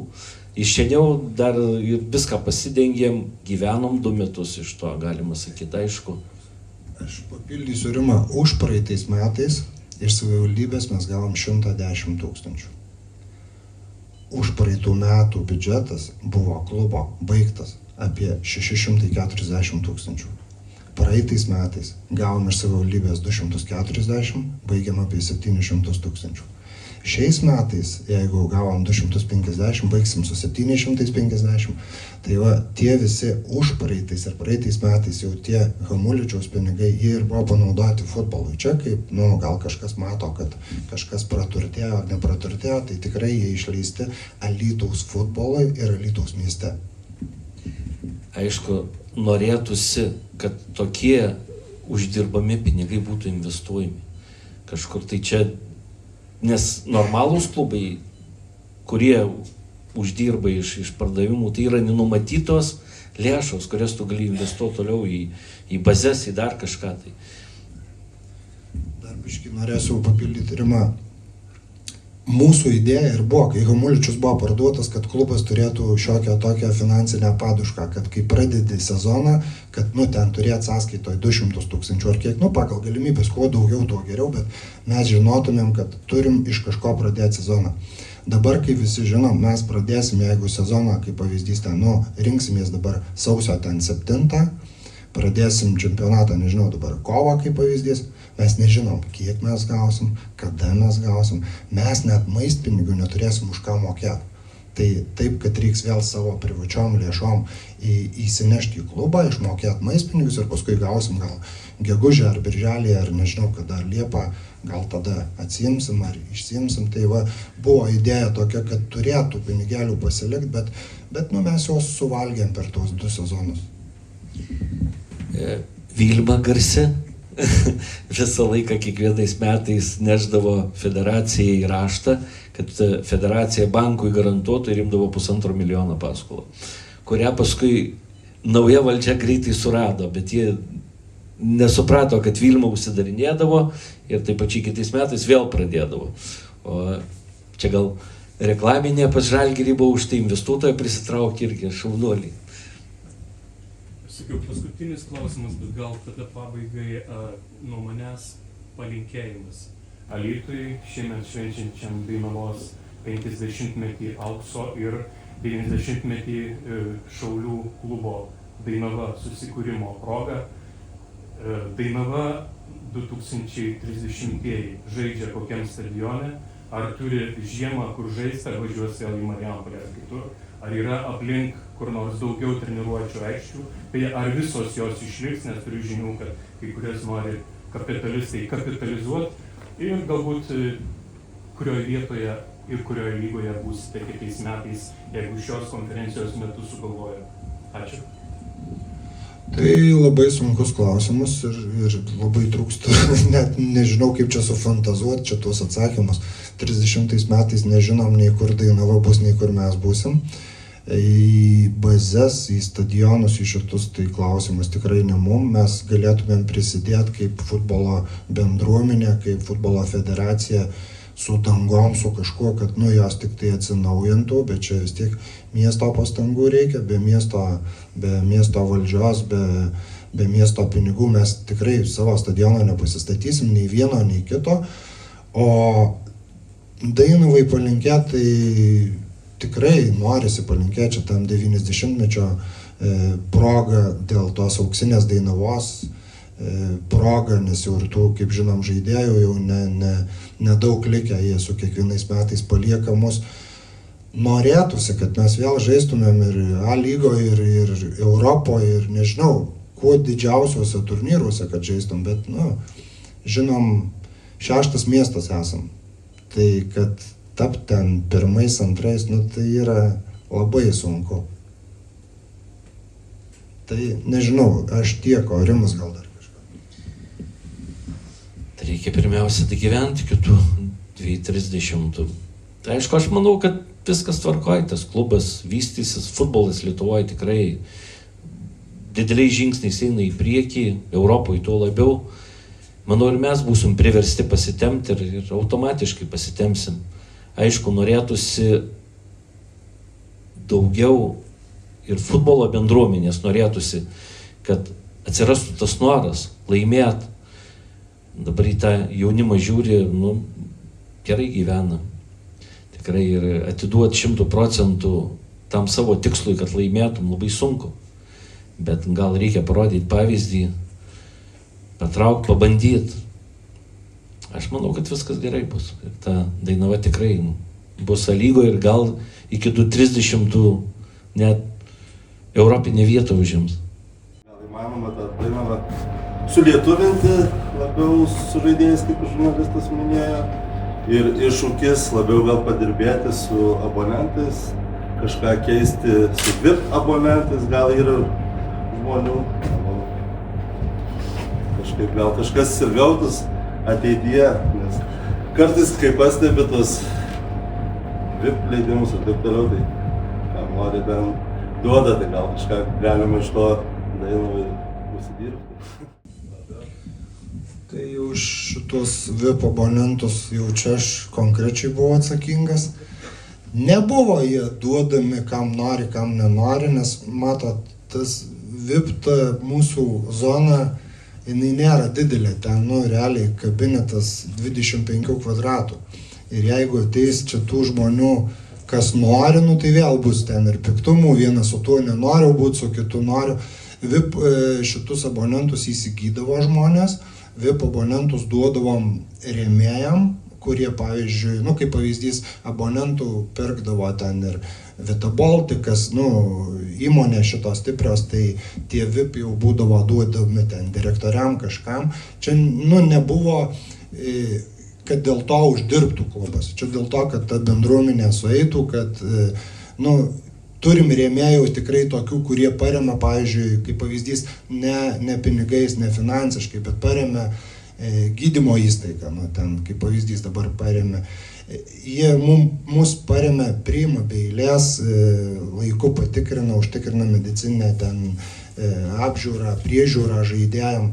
Iščianiau dar ir viską pasidengėm, gyvenom 2 metus iš to, galima sakyti, aišku. Aš papildysiu Rimą, už praeitais metais iš savivaldybės mes gavom 110 000. Už praeitų metų biudžetas buvo klubo baigtas apie 640 000. Praeitais metais gavom iš savivaldybės 240, baigiam apie 700 000. Šiais metais, jeigu gavom 250, baigsim su 750, tai va, tie visi už praeitais ir praeitais metais jau tie Hamuličiaus pinigai, jie ir buvo panaudoti futbolui. Čia kaip, gal kažkas mato, kad kažkas praturtėjo ar nepraturtėjo, tai tikrai jie išleisti Alytaus futbolui ir Alytaus mieste. Aišku, norėtųsi, kad tokie uždirbami pinigai būtų investuojami. Kažkur tai čia, nes normalūs klubai, kurie uždirba iš pardavimų, tai yra nenumatytos lėšos, kurias tu gali investuoti toliau į bazes, į dar kažką. Tai. Dar biškį norėsiu papildyti Rimą. Mūsų idėja ir buvo, kai Hamuličius buvo parduotas, kad klubas turėtų šiokią tokią finansinę padušką, kad kai pradedi sezoną, kad ten turėt sąskaitoje 200 000 ar kiek, pagal galimybės, kuo daugiau, tuo geriau, bet mes žinotumėm, kad turim iš kažko pradėti sezoną. Dabar, kai visi žinom, mes pradėsim, jeigu sezoną, kaip pavyzdys, ten, rinksimės dabar sausio 7, pradėsim čempionatą, nežinau, dabar kovą, kaip pavyzdys, mes nežinom, kiek mes gausim, kada mes gausim, mes net maistpinigių neturėsim už ką mokėti. Tai taip, kad reiks vėl savo privačiom lėšom įsinešti į klubą, išmokėti maistpinigius ir paskui gausim gal gegužę ar birželį, ar nežinau, kada Liepą, gal tada atsiimsim ar išsiimsim. Tai va, buvo idėja tokia, kad turėtų pinigėlių pasilikti, bet mes juos suvalgėm per tuos 2 sezonus. Vilma garsi visą laiką kiekvienais metais neždavo federacijai raštą, kad federacija bankui garantuotų ir imdavo 1,5 milijono paskolą, kurią paskui nauja valdžia greitai surado, bet jie nesuprato, kad Vilma užsidarinėdavo ir taip pačiai kitais metais vėl pradėdavo. O čia gal reklaminė pas Žalgirį buvo už tai investuotoją prisitraukti irgi šaunuoliai. Paskutinis klausimas, bet gal tada pabaigai nuo manęs palinkėjimas. Alytui šiemet švenčiančiam Dainavos 50-metį aukso ir 90-metį Šaulių klubo Dainava susikūrimo proga. Dainava 2030-ieji žaidžia kokiam stadione, ar turi žiemą kur žaisti, ar važiuos vėl į Marijampolę ar kitur, ar yra aplink kur nors daugiau treniruočių aikščių, tai ar visos jos išliks, nes turiu žinių, kad kai kurias nori kapitalistai kapitalizuoti ir galbūt kurioje vietoje ir kurioje lygoje būsite kitais metais, jeigu šios konferencijos metu sugalvoja. Ačiū. Tai labai sunkus klausimas ir labai trūksta, net nežinau kaip čia sufantazuoti čia tuos atsakymus. 30 metais nežinom nei kur Dainava bus, nei kur mes būsim. į bazes, į stadionus, į šitus, tai klausimas tikrai ne mum. Mes galėtumėm prisidėti kaip futbolo bendruomenė, kaip futbolo federacija su dangom, su kažkuo, kad jos tik tai atsinaujintų, bet čia vis tiek miesto pastangų reikia, be miesto valdžios, be miesto pinigų mes tikrai savo stadiono nepasistatysim, nei vieno, nei kito. O Dainavai palinkėti, tai tikrai norisi palinkėti čia tam 90-mečio progą dėl tos auksinės Dainavos progą, nes jau ir tų, kaip žinom, žaidėjų jau nedaug likę, jie su kiekvienais metais palieka mus. Norėtųsi, kad mes vėl žaistumėm ir A lygoje, ir Europoje, ir nežinau, kuo didžiausiuose turnyruose, kad žaistum, bet, žinom, 6. miestas esam. Tai kad tapti ten 1, 2, tai yra labai sunku. Tai nežinau, aš tiek, o Rimas gal dar kažką. Tai reikia pirmiausia gyventi kitų 2-30. Tai aišku, aš manau, kad viskas tvarkoja, tas klubas vystysis, futbolas Lietuvoje tikrai dideliais žingsniais eina į priekį, Europoje tuo labiau. Manau, ir mes būsim priversti pasitemti ir automatiškai pasitemsim. Aišku, norėtųsi daugiau ir futbolo bendruomenės norėtųsi, kad atsirastų tas noras laimėti. Dabar į tą jaunimą žiūri, gerai gyvena. Tikrai ir atiduoti 100% tam savo tikslui, kad laimėtum, labai sunku. Bet gal reikia parodyti pavyzdį, patraukti, pabandyti. Aš manau, kad viskas gerai bus. Ir ta Dainava tikrai bus A lygoje ir gal iki 30 net europinė vieta užims. Gal įmanoma tą Dainavą sulietuvinti labiau su žaidėjais, kaip žurnalistas minėjo. Ir iššūkis labiau gal padirbėti su abonentais, kažką keisti su VIP abonentais, gal yra žmonių. Kažkaip gal kažkas ir gautus ateityje, nes kartais, kai pastebi tos VIP leidimus ir taip toliau, tai kam nori ten duoda, tai gal kažką galima iš to Dainavai užsidirbti. Tai už šitos VIP abonentus jau čia aš konkrečiai buvau atsakingas. Nebuvo jie duodami kam nori, kam nenori, nes matot, tas VIP ta mūsų zona, jinai nėra didelė, ten, realiai kabinetas 25 kvadratų. Ir jeigu ateis čia tų žmonių, kas nori, tai vėl bus ten ir piktumų, vienas su tuo nenoriu būti, su kitu noriu. VIP šitus abonentus įsigydavo žmonės, VIP abonentus duodavom rėmėjam, kurie, pavyzdžiui, kaip pavyzdys, abonentų pirkdavo ten ir Vita Baltikas, įmonė šitos stiprios, tai tie VIP jau būdavo duodami ten direktoriam kažkam. Čia, nebuvo, kad dėl to uždirbtų klubas. Čia dėl to, kad ta bendruomenė sueitų, kad, turim rėmėjų tikrai tokių, kurie paremia, pavyzdžiui, kaip pavyzdys, ne pinigais, ne finansiškai, bet paremia gydymo įstaigą, ten, kaip pavyzdys, dabar paremia. Jie mus paremia, priima be eilės, laiku patikrina, užtikrina medicininę ten apžiūrą, priežiūrą žaidėjam.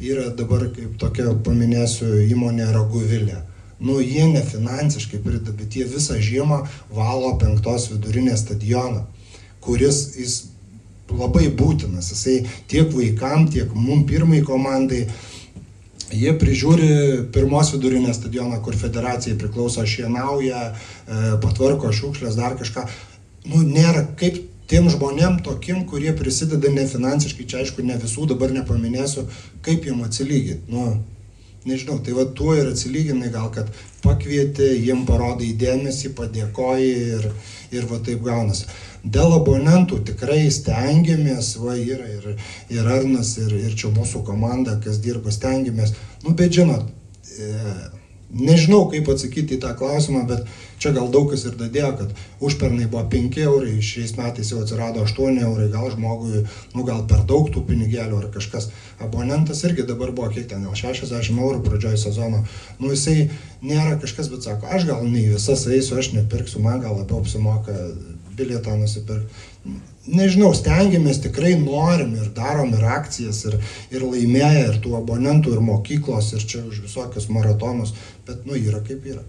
Yra dabar, kaip tokia, paminėsiu, įmonė Raguvilė. Jie ne finansiškai prideda, bet jie visą žiemą valo 5 vidurinės stadioną, kuris jis labai būtinas. Jisai tiek vaikam, tiek mum pirmai komandai. Jie prižiūri 1 vidurinės stadioną, kur federacijai priklauso, šienauja, patvarko šiukšlės, dar kažką. Nėra kaip tiem žmonėm tokim, kurie prisideda ne finansiškai, čia aišku, ne visų, dabar nepaminėsiu, kaip jiem atsilyginti. Nežinau, tai tuo ir atsilyginai gal, kad pakvieti, jiem parodai dėmesį, padėkoji ir taip gaunasi. Dėl abonentų tikrai stengiamės, yra ir Arnas, ir čia mūsų komanda, kas dirba, stengiamės. Bet žinot, nežinau, kaip atsakyti į tą klausimą, bet čia gal daug kas ir dadėjo, kad užpernai buvo 5 eurai, šiais metais jau atsirado 8 eurai, gal žmogui, gal per daug tų pinigėlių ar kažkas. Abonentas irgi dabar buvo kiek ten, gal 60 eurų pradžioj sezono. Jisai nėra kažkas, bet sako, aš gal ne visas eisiu, aš nepirksiu, man gal labiau apsimoka bilietą nusipirkti. Nežinau, stengiamės, tikrai norim ir darom ir akcijas, ir laimėję, ir tų abonentų, ir mokyklos, ir čia už visokius maratonus, bet yra kaip yra.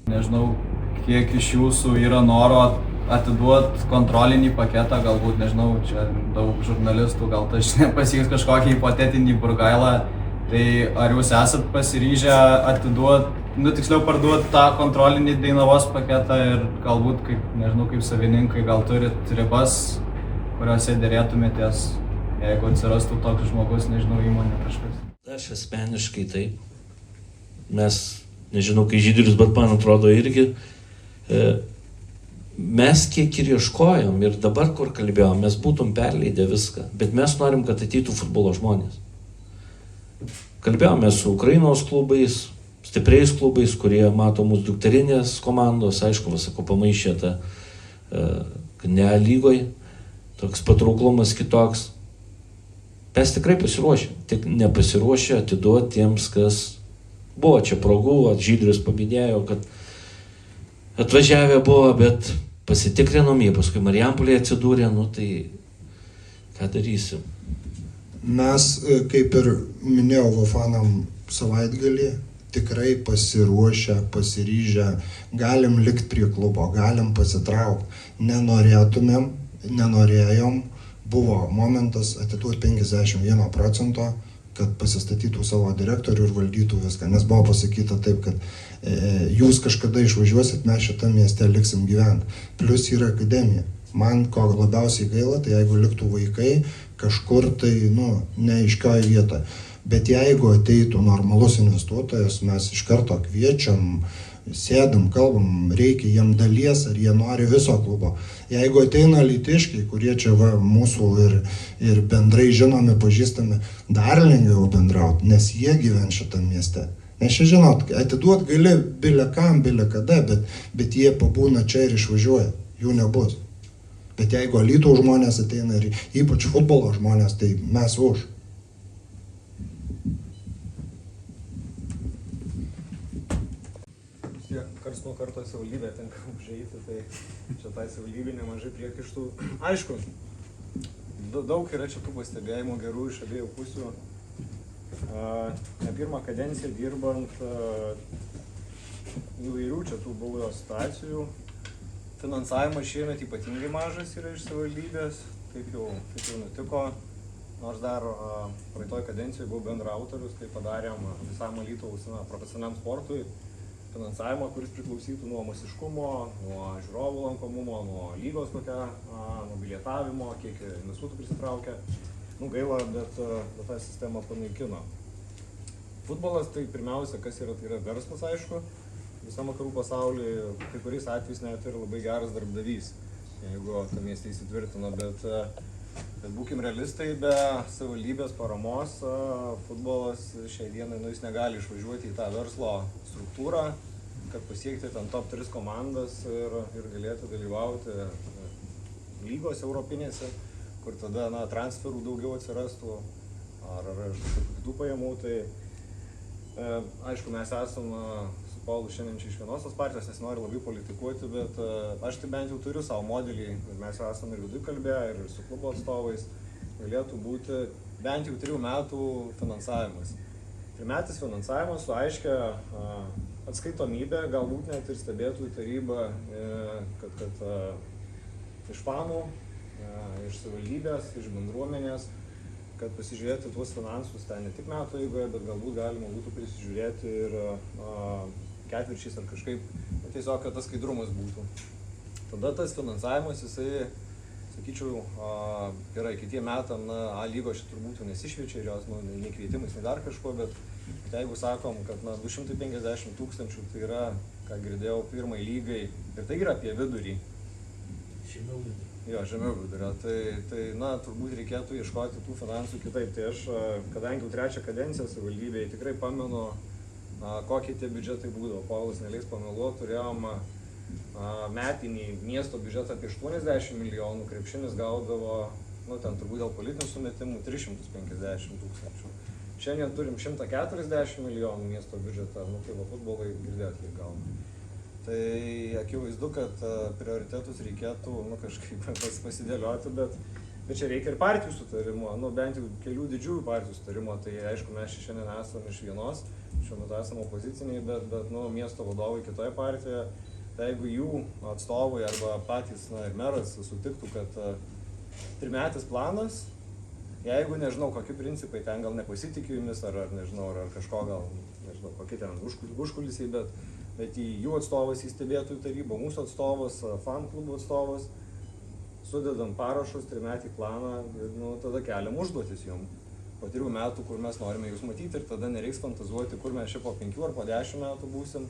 Nežinau, kiek iš jūsų yra noro atiduoti kontrolinį paketą, galbūt, nežinau, čia daug žurnalistų, gal tas nepasieks kažkokį hipotetinį burgailą, tai ar jūs esat pasiryžę atiduoti, tiksliau parduoti tą kontrolinį Dainavos paketą ir galbūt, kaip savininkai, gal turit ribas, kuriuose dėrėtumėtės, jeigu atsirastų toks žmogus, nežinau, įmonė kažkas? Aš asmeniškai taip. Mes, nežinau, kai Žydrius, bet man atrodo irgi, mes kiek ir ieškojom ir dabar, kur kalbėjom, mes būtum perleidę viską, bet mes norim, kad ateitų futbolo žmonės. Kalbėjome su Ukrainos klubais, stipriais klubais, kurie mato mūsų dukterinės komandos, aišku, vasako pamaišė tą ne lygoj, toks patrauklumas kitoks. Mes tikrai pasiruošę, tik nepasiruošę atiduoti tiems, kas buvo čia progų, Žydrius paminėjo, kad atvažiavę buvo, bet pasitikrinom jie, paskui Marijampolėje atsidūrė, tai ką darysim? Mes, kaip ir minėjau Vafanam savaitgalį, tikrai pasiruošę, pasiryžę, galim likti prie klubo, galim pasitraukti. Nenorėjom, buvo momentas atiduoti 51%, kad pasistatytų savo direktorių ir valdytų viską, nes buvo pasakyta taip, kad jūs kažkada išvažiuosit, mes šitą mieste liksim gyventi. Plius yra akademija. Man ko labiausiai gaila, tai jeigu liktų vaikai kažkur tai, neaiškioje vietoje. Bet jeigu ateitų normalus investuotojas, mes iš karto kviečiam, sėdam, kalbam, reikia jiem dalies, ar jie nori viso klubo. Jeigu ateina alytiškiai, kurie čia mūsų ir bendrai žinomi, pažįstami, dar lengviau bendrauti, nes jie gyvena šitame mieste. Nes čia žinot, atiduot gali bile kam, bile kada, bet jie pabūna čia ir išvažiuoja, jų nebus. Bet jeigu Alytaus žmonės ateina ir ypač futbolo žmonės, tai mes už. Karts nuo karto savivaldybė tenka užeiti, tai čia tai savivaldybė nemažai priekaištų. Aišku, daug yra čia tų pastebėjimų gerų iš abiejų pusių. Ne pirmą kadenciją dirbant įvairių čia tų buvo situacijų. Finansavimas šiemet ypatingai mažas yra iš savivaldybės, taip jau nutiko. Nors dar praeitoj kadencijoje buvau bendraautorius, tai padarėm visam Alytaus profesionaliam sportui finansavimą, kuris priklausytų nuo masiškumo, nuo žiūrovų lankomumo, nuo lygos nuo bilietavimo, kiek investuotų prisitraukia. Gaila, bet tą sistemą panaikino. Futbolas tai pirmiausia, kas yra, tai yra verslas, aišku. Visam vakarų pasaulyje, kai kuriais atvejais net ir labai geras darbdavys, jeigu tam mieste įsitvirtino, bet būkim realistai, be savivaldybės paramos futbolas šiai dienai jis negali išvažiuoti į tą verslo struktūrą, kad pasiekti ten top 3 komandas ir galėtų dalyvauti lygos europinėse, kur tada transferų daugiau atsirastų ar kitų pajamų. Tai aišku, mes esam su Paulu šiandien čia iš vienosios partijos, nes noriu labai politikuoti, bet aš tai bent jau turiu savo modelį ir mes esame ir viduje kalbėję, ir su klubo atstovais, galėtų būti bent jau 3 metų finansavimas. 3-metis finansavimas su aiškia atskaitomybė, galbūt net ir stebėtojų taryba, kad iš fanų, iš savivaldybės, iš bendruomenės, kad pasižiūrėti tuos finansus ten ne tik metų eigoje, bet galbūt galima būtų prisižiūrėti ir ketvirčiais ar kažkaip, tiesiog, kad tas skaidrumas būtų. Tada tas finansavimas, jisai, sakyčiau, gerai, kitiem metam, A lygos čia turbūt jau nesišviečia ir jos, nei kvietimais, nei dar kažko, bet jeigu sakom, kad 250 000 tai yra, ką girdėjau, pirmai lygai, ir tai yra apie vidurį. Žemiau vidurio. Jo, žemiau vidurio. Tai turbūt reikėtų ieškoti tų finansų kitaip. Tai aš, kadangi jau 3 kadenciją savivaldybėje, tikrai pamenu, kokie tie biudžetai būdavo. Paulas neleis pameluoti, turėjom metinį miesto biudžetą apie 80 milijonų, krepšinis gaudavo, ten turbūt dėl politinių sumetimų 350 000. Šiandien turim 140 milijonų miesto biudžetą, tai futbolai girdėt, kiek gauna. Tai akivaizdu, kad prioritetus reikėtų kažkaip pasidėlioti, bet čia reikia ir partijų sutarimo, bent jau kelių didžiųjų partijų sutarimo. Tai aišku, mes šiandien esame iš vienos, šiuo metu esame opoziciniai, bet miesto vadovai kitoje partijoje. Tai jeigu jų atstovai arba patys ir meras sutiktų, kad trimetis planas, jeigu nežinau, kokie principai ten gal nepasitikiu jumis, ar nežinau, ar kažko gal, nežinau, kokie ten užkulisiai, bet jų atstovas į stebėtojų tarybą, mūsų atstovas, fan klubų atstovas, sudedam parašus, trimetį planą ir tada keliam užduotis jum. Po 3 metų, kur mes norime jūs matyti ir tada nereiks fantazuoti, kur mes čia po 5 ar po 10 metų būsim.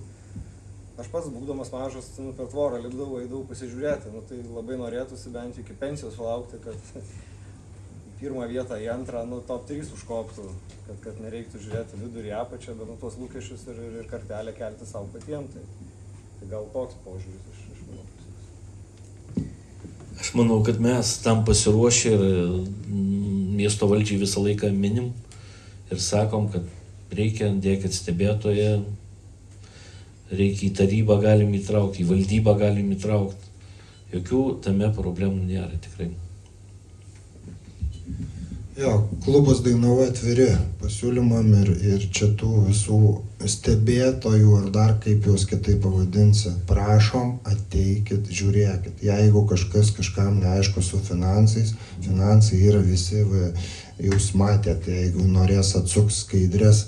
Aš pats, būdamas mažas, per tvorą lipdavau, eidavau pasižiūrėti, tai labai norėtųsi bent iki pensijos sulaukti, kad į 1 vietą, į 2, top 3 užkoptų, kad nereiktų žiūrėti vidurį į apačią, bet tuos lūkesčius ir kartelę kelti savo patiems. Tai gal toks požiūris iš mano pusės. Aš manau, kad mes tam pasiruošę ir miesto valdžiai visą laiką minim ir sakom, kad reikia, dėkit stebėtoje, reikia į tarybą galim įtraukti, į valdybą galim įtraukti. Jokių tame problemų nėra tikrai. Jo, klubas Dainava atviri pasiūlymam ir čia tų visų stebėtojų ar dar kaip juos kitaip pavadinsi, prašom, ateikit, žiūrėkit. Jeigu kažkam neaišku su finansais, finansai yra visi, jūs matėte, jeigu norės atsuks skaidrės.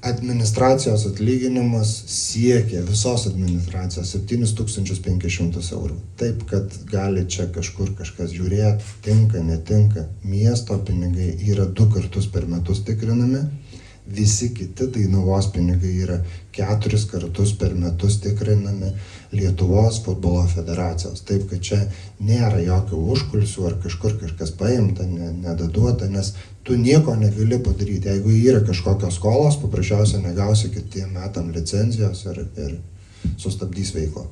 Administracijos atlyginimas siekia visos administracijos 7500 eurų. Taip, kad gali čia kažkur kažkas žiūrėti, tinka, netinka. Miesto pinigai yra 2 kartus per metus tikrinami, visi kiti Dainavos pinigai yra 4 kartus per metus tikrinami Lietuvos futbolo federacijos. Taip, kad čia nėra jokio užkulisių ar kažkur kažkas paimta, nedaduota, nes tu nieko negali padaryti. Jeigu yra kažkokios skolos, paprasčiausiai negausi kitiem metam licenzijos ir sustabdys veiklą.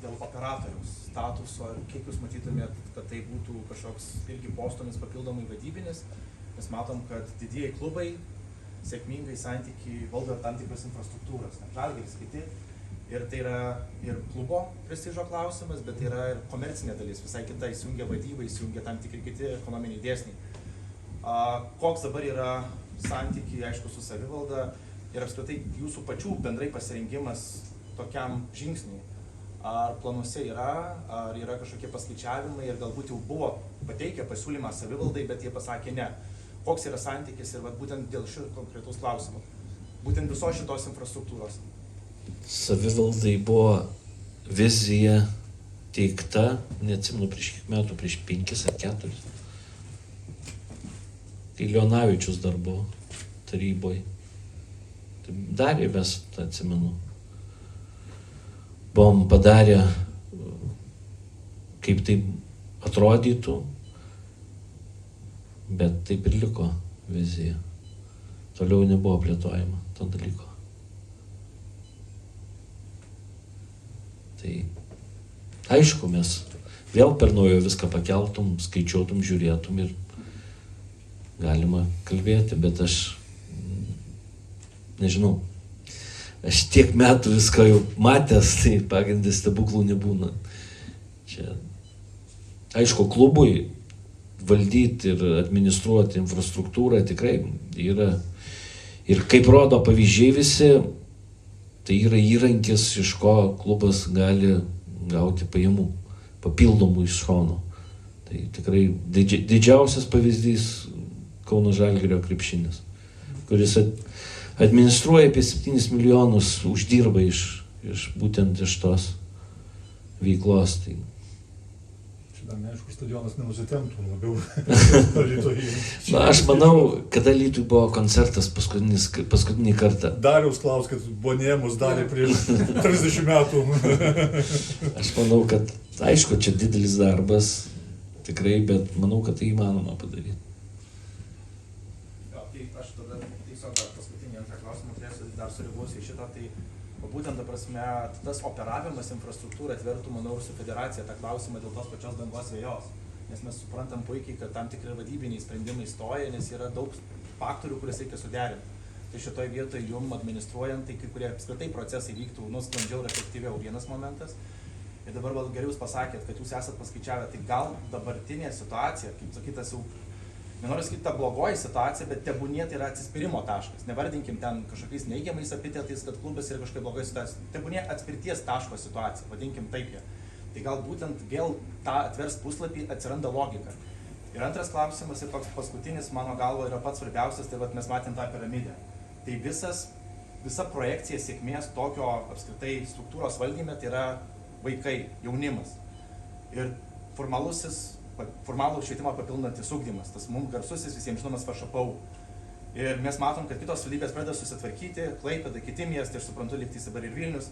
Dėl operatoriaus statuso, kiek jūs matytumėt, kad tai būtų kažkoks irgi postumis papildomai vadybinis, mes matom, kad didieji klubai sėkmingai santykiai valdo tam tikras infrastruktūras, Žalgiris, kiti. Ir tai yra ir klubo prestižo klausimas, bet tai yra ir komercinė dalis, visai kita, įsijungia vadyba, įsijungia tam tikri kiti ekonominiai dėsniai. Koks dabar yra santykiai, aišku, su savivalda ir apskritai jūsų pačių bendrai pasirengimas tokiam žingsniui? Ar planuose yra, ar yra kažkokie paskaičiavimai ir galbūt jau buvo pateikę pasiūlymą savivaldai, bet jie pasakė ne. Koks yra santykis ir būtent dėl šio konkretaus klausimo, būtent visos šitos infrastruktūros? Savivaldai buvo vizija teikta, neatsimenu prieš kiek metų, prieš 5 ar 4. Kai Leonavičius dar buvo taryboje. Tai darė mes, atsimenu. Buvom padarę, kaip tai atrodytų, bet taip ir liko vizija. Toliau nebuvo plėtojama to dalyko. Tai aišku, mes vėl per naujo viską pakeltum, skaičiuotum, žiūrėtum ir galima kalbėti, bet aš nežinau, aš tiek metų viską jau matęs, tai pagrindė stebuklų nebūna. Čia, aišku, klubui valdyti ir administruoti infrastruktūrą tikrai yra, ir kaip rodo pavyzdžiai visi, tai yra įrankis, iš ko klubas gali gauti pajamų, papildomų iš šono. Tai tikrai didžiausias pavyzdys Kauno Žalgirio krepšinis, kuris administruoja apie 7 milijonus, uždirba būtent iš tos veiklos. Tai dar neaišku, stadionas nenusitemptų labiau Alytuje. Na, aš manau, kada Alytuje buvo koncertas paskutinį kartą. Dariaus klaus, kad Bonėmus darė prieš 30 metų. Aš manau, kad aišku, čia didelis darbas, tikrai, bet manau, kad tai įmanoma padaryti. Tai aš tada tiesiog dar paskutinį antrą klausimą turėsiu, dar sureaguosiu į šitą. Tai būtent, ta prasme, tas operavimas infrastruktūrą atvertų, manau, ir su federacija tą klausimą dėl tos pačios dangos vėjos. nes mes suprantam puikiai, kad tam tikri vadybiniai sprendimai stoja, nes yra daug faktorių, kurias reikia suderinti. Tai šitoje vietoje jum administruojant, tai kai kurie apskritai procesai vyktų sklandžiau ir efektyviau, vienas momentas. Ir dabar geriau jūs pasakėt, kad jūs esat paskaičiavę, tai gal dabartinė situacija, kaip sakytas, jau nenoriu sakyti ta blogoji situacija, bet tebūnie tai yra atsispyrimo taškas. Nevardinkim ten kažkokiais neigiamais epitetais, kad klubas yra kažkokia blogoji situacija. Tebūnie atspirties taško situacija, vadinkim taip ją. Tai gal būtent vėl tą atvers puslapį atsiranda logika. Ir antras klausimas ir toks paskutinis, mano galva, yra pats svarbiausias, tai mes matėm tą piramidę. Tai visa projekcija sėkmės tokio apskritai struktūros valdyme tai yra vaikai, jaunimas. Ir formalų švietimą papildantis ugdymas, tas mums garsusis visiems žinomas FŠPU. Ir mes matom, kad kitos savivaldybės pradeda susitvarkyti, Klaipėda, kiti miestai, aš suprantu, lygtais dabar ir Vilnius.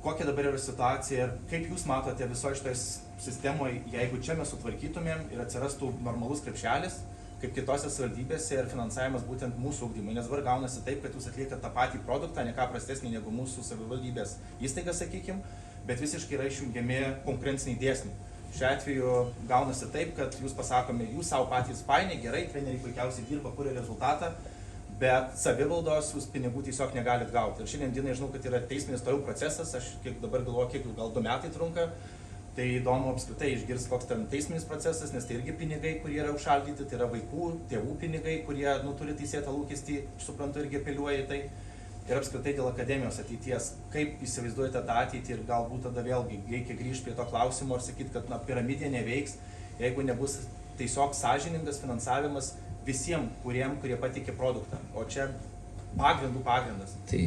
Kokia dabar yra situacija ir kaip jūs matote visoje šitoje sistemoje, jeigu čia mes sutvarkytumėm ir atsirastų normalus krepšelis, kaip kitose savivaldybėse ir finansavimas būtent mūsų ugdymui, nes dabar gaunasi taip, kad jūs atliekate tą patį produktą, ne ką prastesnį negu mūsų savivaldybės įstaiga, sakykim, bet visiškai yra išjungiami konkurenciniai dėsniai. Šiuo atveju gaunasi taip, kad jūs pasakome, jūs savo patys fainiai, gerai, treneriai puikiausiai dirba, kuria rezultatą, bet savivaldos jūs pinigų tiesiog negalit gauti. Ir šiandien dienai žinau, kad yra teisminis toliau procesas, aš kiek dabar galvoju, kiek gal 2 metai trunka. Tai įdomu apskritai išgirsti, koks ten teisminis procesas, nes tai irgi pinigai, kurie yra užšaldyti, tai yra vaikų, tėvų pinigai, kurie turi teisėtą lūkestį, suprantu, irgi apeliuoja į tai. Ir apskritai dėl akademijos ateities, kaip įsivaizduojate tą ateitį ir galbūt tada vėlgi reikia grįžti prie to klausimo ir sakyti, kad piramidė neveiks, jeigu nebus tiesiog sąžiningas finansavimas visiems, kurie patikė produktą. O čia pagrindas. Tai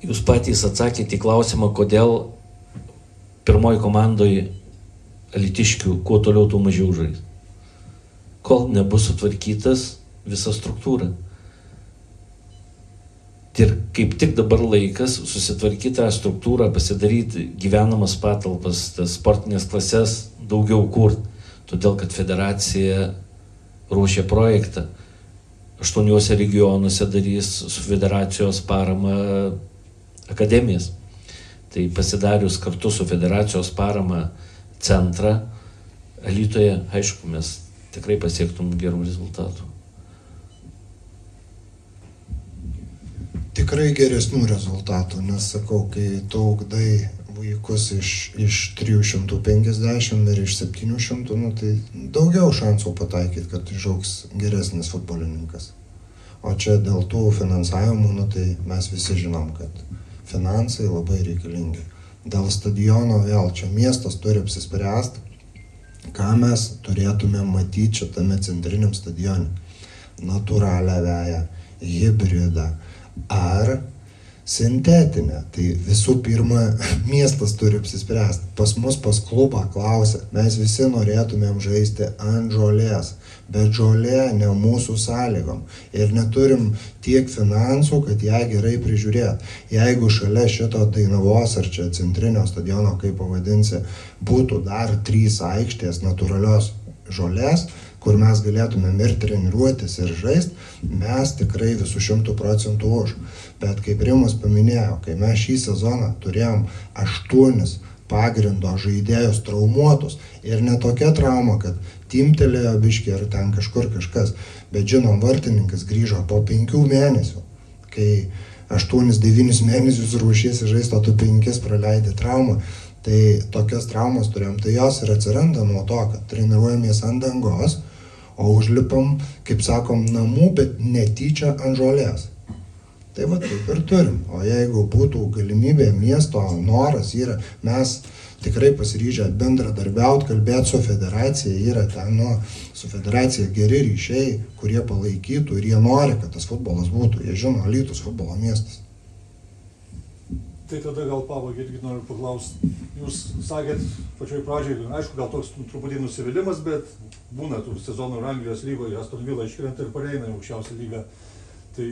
jūs patys atsakėte į klausimą, kodėl pirmoji komandoje alytiškių kuo toliau, tuo mažiau žais. Kol nebus sutvarkytas visa struktūra. Ir kaip tik dabar laikas susitvarkyti tą struktūrą, pasidaryti gyvenamas patalpas, tas sportinės klases daugiau kurti. Todėl, kad federacija ruošia projektą. 8 regionuose darys su federacijos parama akademijas. Tai pasidarius kartu su federacijos parama centrą Alytuje, aišku, mes tikrai pasiektum gerų rezultatų. Tikrai geresnių rezultatų, nes sakau, kai tu ugdai vaikus iš 350 ir iš 700, tai daugiau šansų pataikyti, kad išaugs geresnis futbolininkas. O čia dėl tų finansavimų, tai mes visi žinom, kad finansai labai reikalingi. Dėl stadiono vėl čia miestas turi apsispręsti, ką mes turėtume matyti šitame centriniam stadione. Natūralią veją, hibridą ar sintetinę. Tai visų pirma, miestas turi apsispręsti. Pas mus, pas klubą klausia, mes visi norėtumėm žaisti ant žolės, bet žolė ne mūsų sąlygom. Ir neturim tiek finansų, kad ją gerai prižiūrėt. Jeigu šalia šito Dainavos ar čia centrinio stadiono, kaip pavadinsi, būtų dar 3 aikštės natūralios žolės, kur mes galėtumėm ir treniruotis, ir žaisti, mes tikrai visų 100% už. Bet kaip Rimas paminėjo, kai mes šį sezoną turėjom 8 pagrindo žaidėjus traumuotus ir ne tokia trauma, kad timtelėjo biškį ar ten kažkur kažkas, bet žinom, vartininkas grįžo po 5 mėnesių, kai 8-9 mėnesius ruošiesi žaisti, o tu 5 praleidi traumą. Tai tokias traumas turėjom, tai jos ir atsiranda nuo to, kad treniruojamės ant dangos, o užlipam, kaip sakom, namų, bet netyčia ant žolės. Tai va taip ir turim. O jeigu būtų galimybė, miesto noras yra, mes tikrai pasiryžę bendradarbiauti, kalbėti su federacija, yra ten, su federacija geri ryšiai, kurie palaikytų ir jie nori, kad tas futbolas būtų. Jie žino, Alytus futbolo miestas. Tai tada gal pabaigai irgi noriu paklausti. Jūs sakėt pačioj pradžiai, aišku, gal toks truputį nusivylimas, bet būna tų sezonų ir Anglijos lygoje, Aston Villa iškrenta ir pareina į aukščiausią lygą. Tai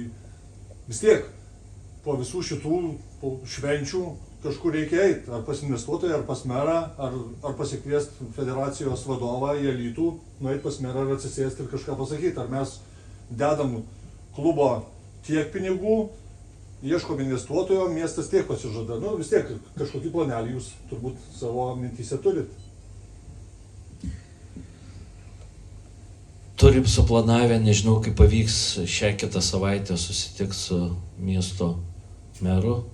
vis tiek po visų šitų švenčių kažkur reikia eiti, ar pas investuotoją, ar pas merą, ar pasikviesti federacijos vadovą į Alytų, nueiti pas merą ir atsisėsti ir kažką pasakyti. Ar mes dedam klubo tiek pinigų, ieškom investuotojo, miestas tiek pasižada. Vis tiek kažkokį planelį jūs turbūt savo mintyse turit. turim suplanavę, nežinau kaip pavyks šią kitą savaitę susitikti su miesto meru.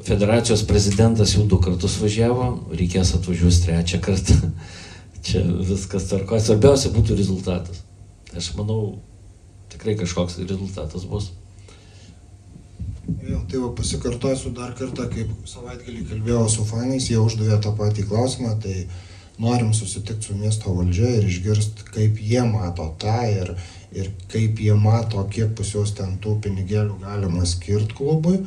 Federacijos prezidentas jau 2 kartus važiavo, reikės atvažiuos 3 kartą. Čia viskas tvarkoja. Svarbiausia būtų rezultatas. Aš manau, tikrai kažkoks rezultatas bus. Jo, tai va pasikartosiu dar kartą, kaip savaitgalį kalbėjau su fanais, jie uždavė tą patį klausimą, tai norim susitikti su miesto valdžia ir išgirsti, kaip jie mato tą ir kaip jie mato, kiek pas juos ten tų pinigėlių galima skirti klubui.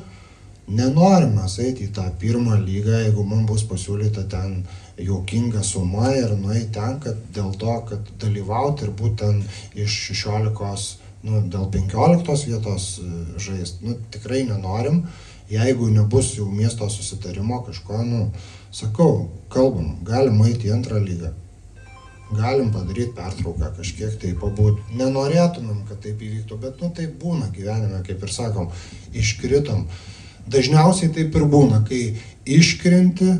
Nenorim mes eiti į tą 1 lygą, jeigu mums bus pasiūlyta ten juokinga suma ir nueiti ten, kad dėl to, kad dalyvauti ir būti ten iš 16, dėl 15 vietos žaisti. Tikrai nenorim, jeigu nebus jau miesto susitarimo kažko, sakau, kalbam, galim eiti į 2 lygą. Galim padaryti pertrauką, kažkiek tai pabūti. Nenorėtumėm, kad taip įvyktų, bet taip būna gyvenime, kaip ir sakom, iškritom. Dažniausiai taip ir būna, kai iškrenti,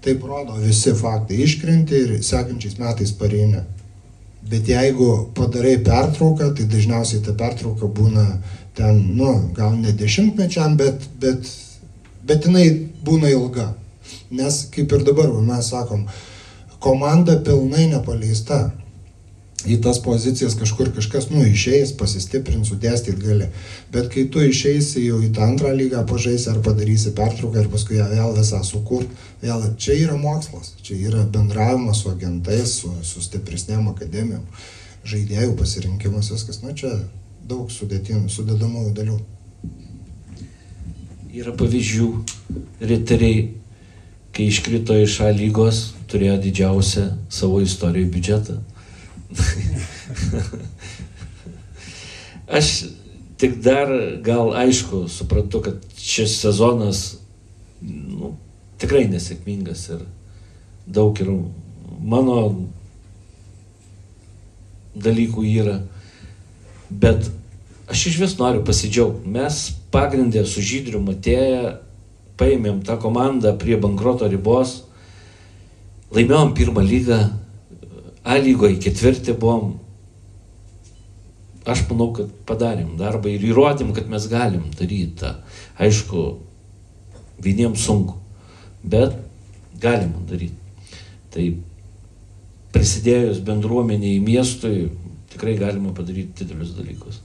taip rodo visi faktai, iškrenti ir sekančiais metais pareini. Bet jeigu padarai pertrauką, tai dažniausiai ta pertrauka būna ten, gal ne 10-mečiam, bet jinai būna ilga. Nes kaip ir dabar mes sakom, komanda pilnai nepaleista. Į tas pozicijas kažkur kažkas, išeis, pasistiprins, sudėstyt gali. Bet kai tu išeisi jau į tą 2 lygą, pažaisi ar padarysi pertrauką ir paskui ją vėl visą sukurt, vėl čia yra mokslas, čia yra bendravimas su agentais, su stipresnėm akademijom, žaidėjų pasirinkimas, viskas, čia daug sudedamųjų dalių. Yra pavyzdžių, riteriai, kai iškrito iš A lygos, turėjo didžiausią savo istorijų biudžetą. Aš tik dar gal aišku suprantu, kad šis sezonas tikrai nesėkmingas ir daug ir mano dalykų yra, bet aš iš vis noriu pasidžiaugti. Mes pagrindę su Žydriu Matėja paėmėm tą komandą prie bankroto ribos, laimėjom 1 lygą, A lygoje 4 buvom. Aš manau, kad padarėm darbą ir įrodėm, kad mes galim daryti tą. Aišku, vieniems sunku, bet galim daryti. Tai prisidėjus bendruomeniai miestui, tikrai galima padaryti didelius dalykus.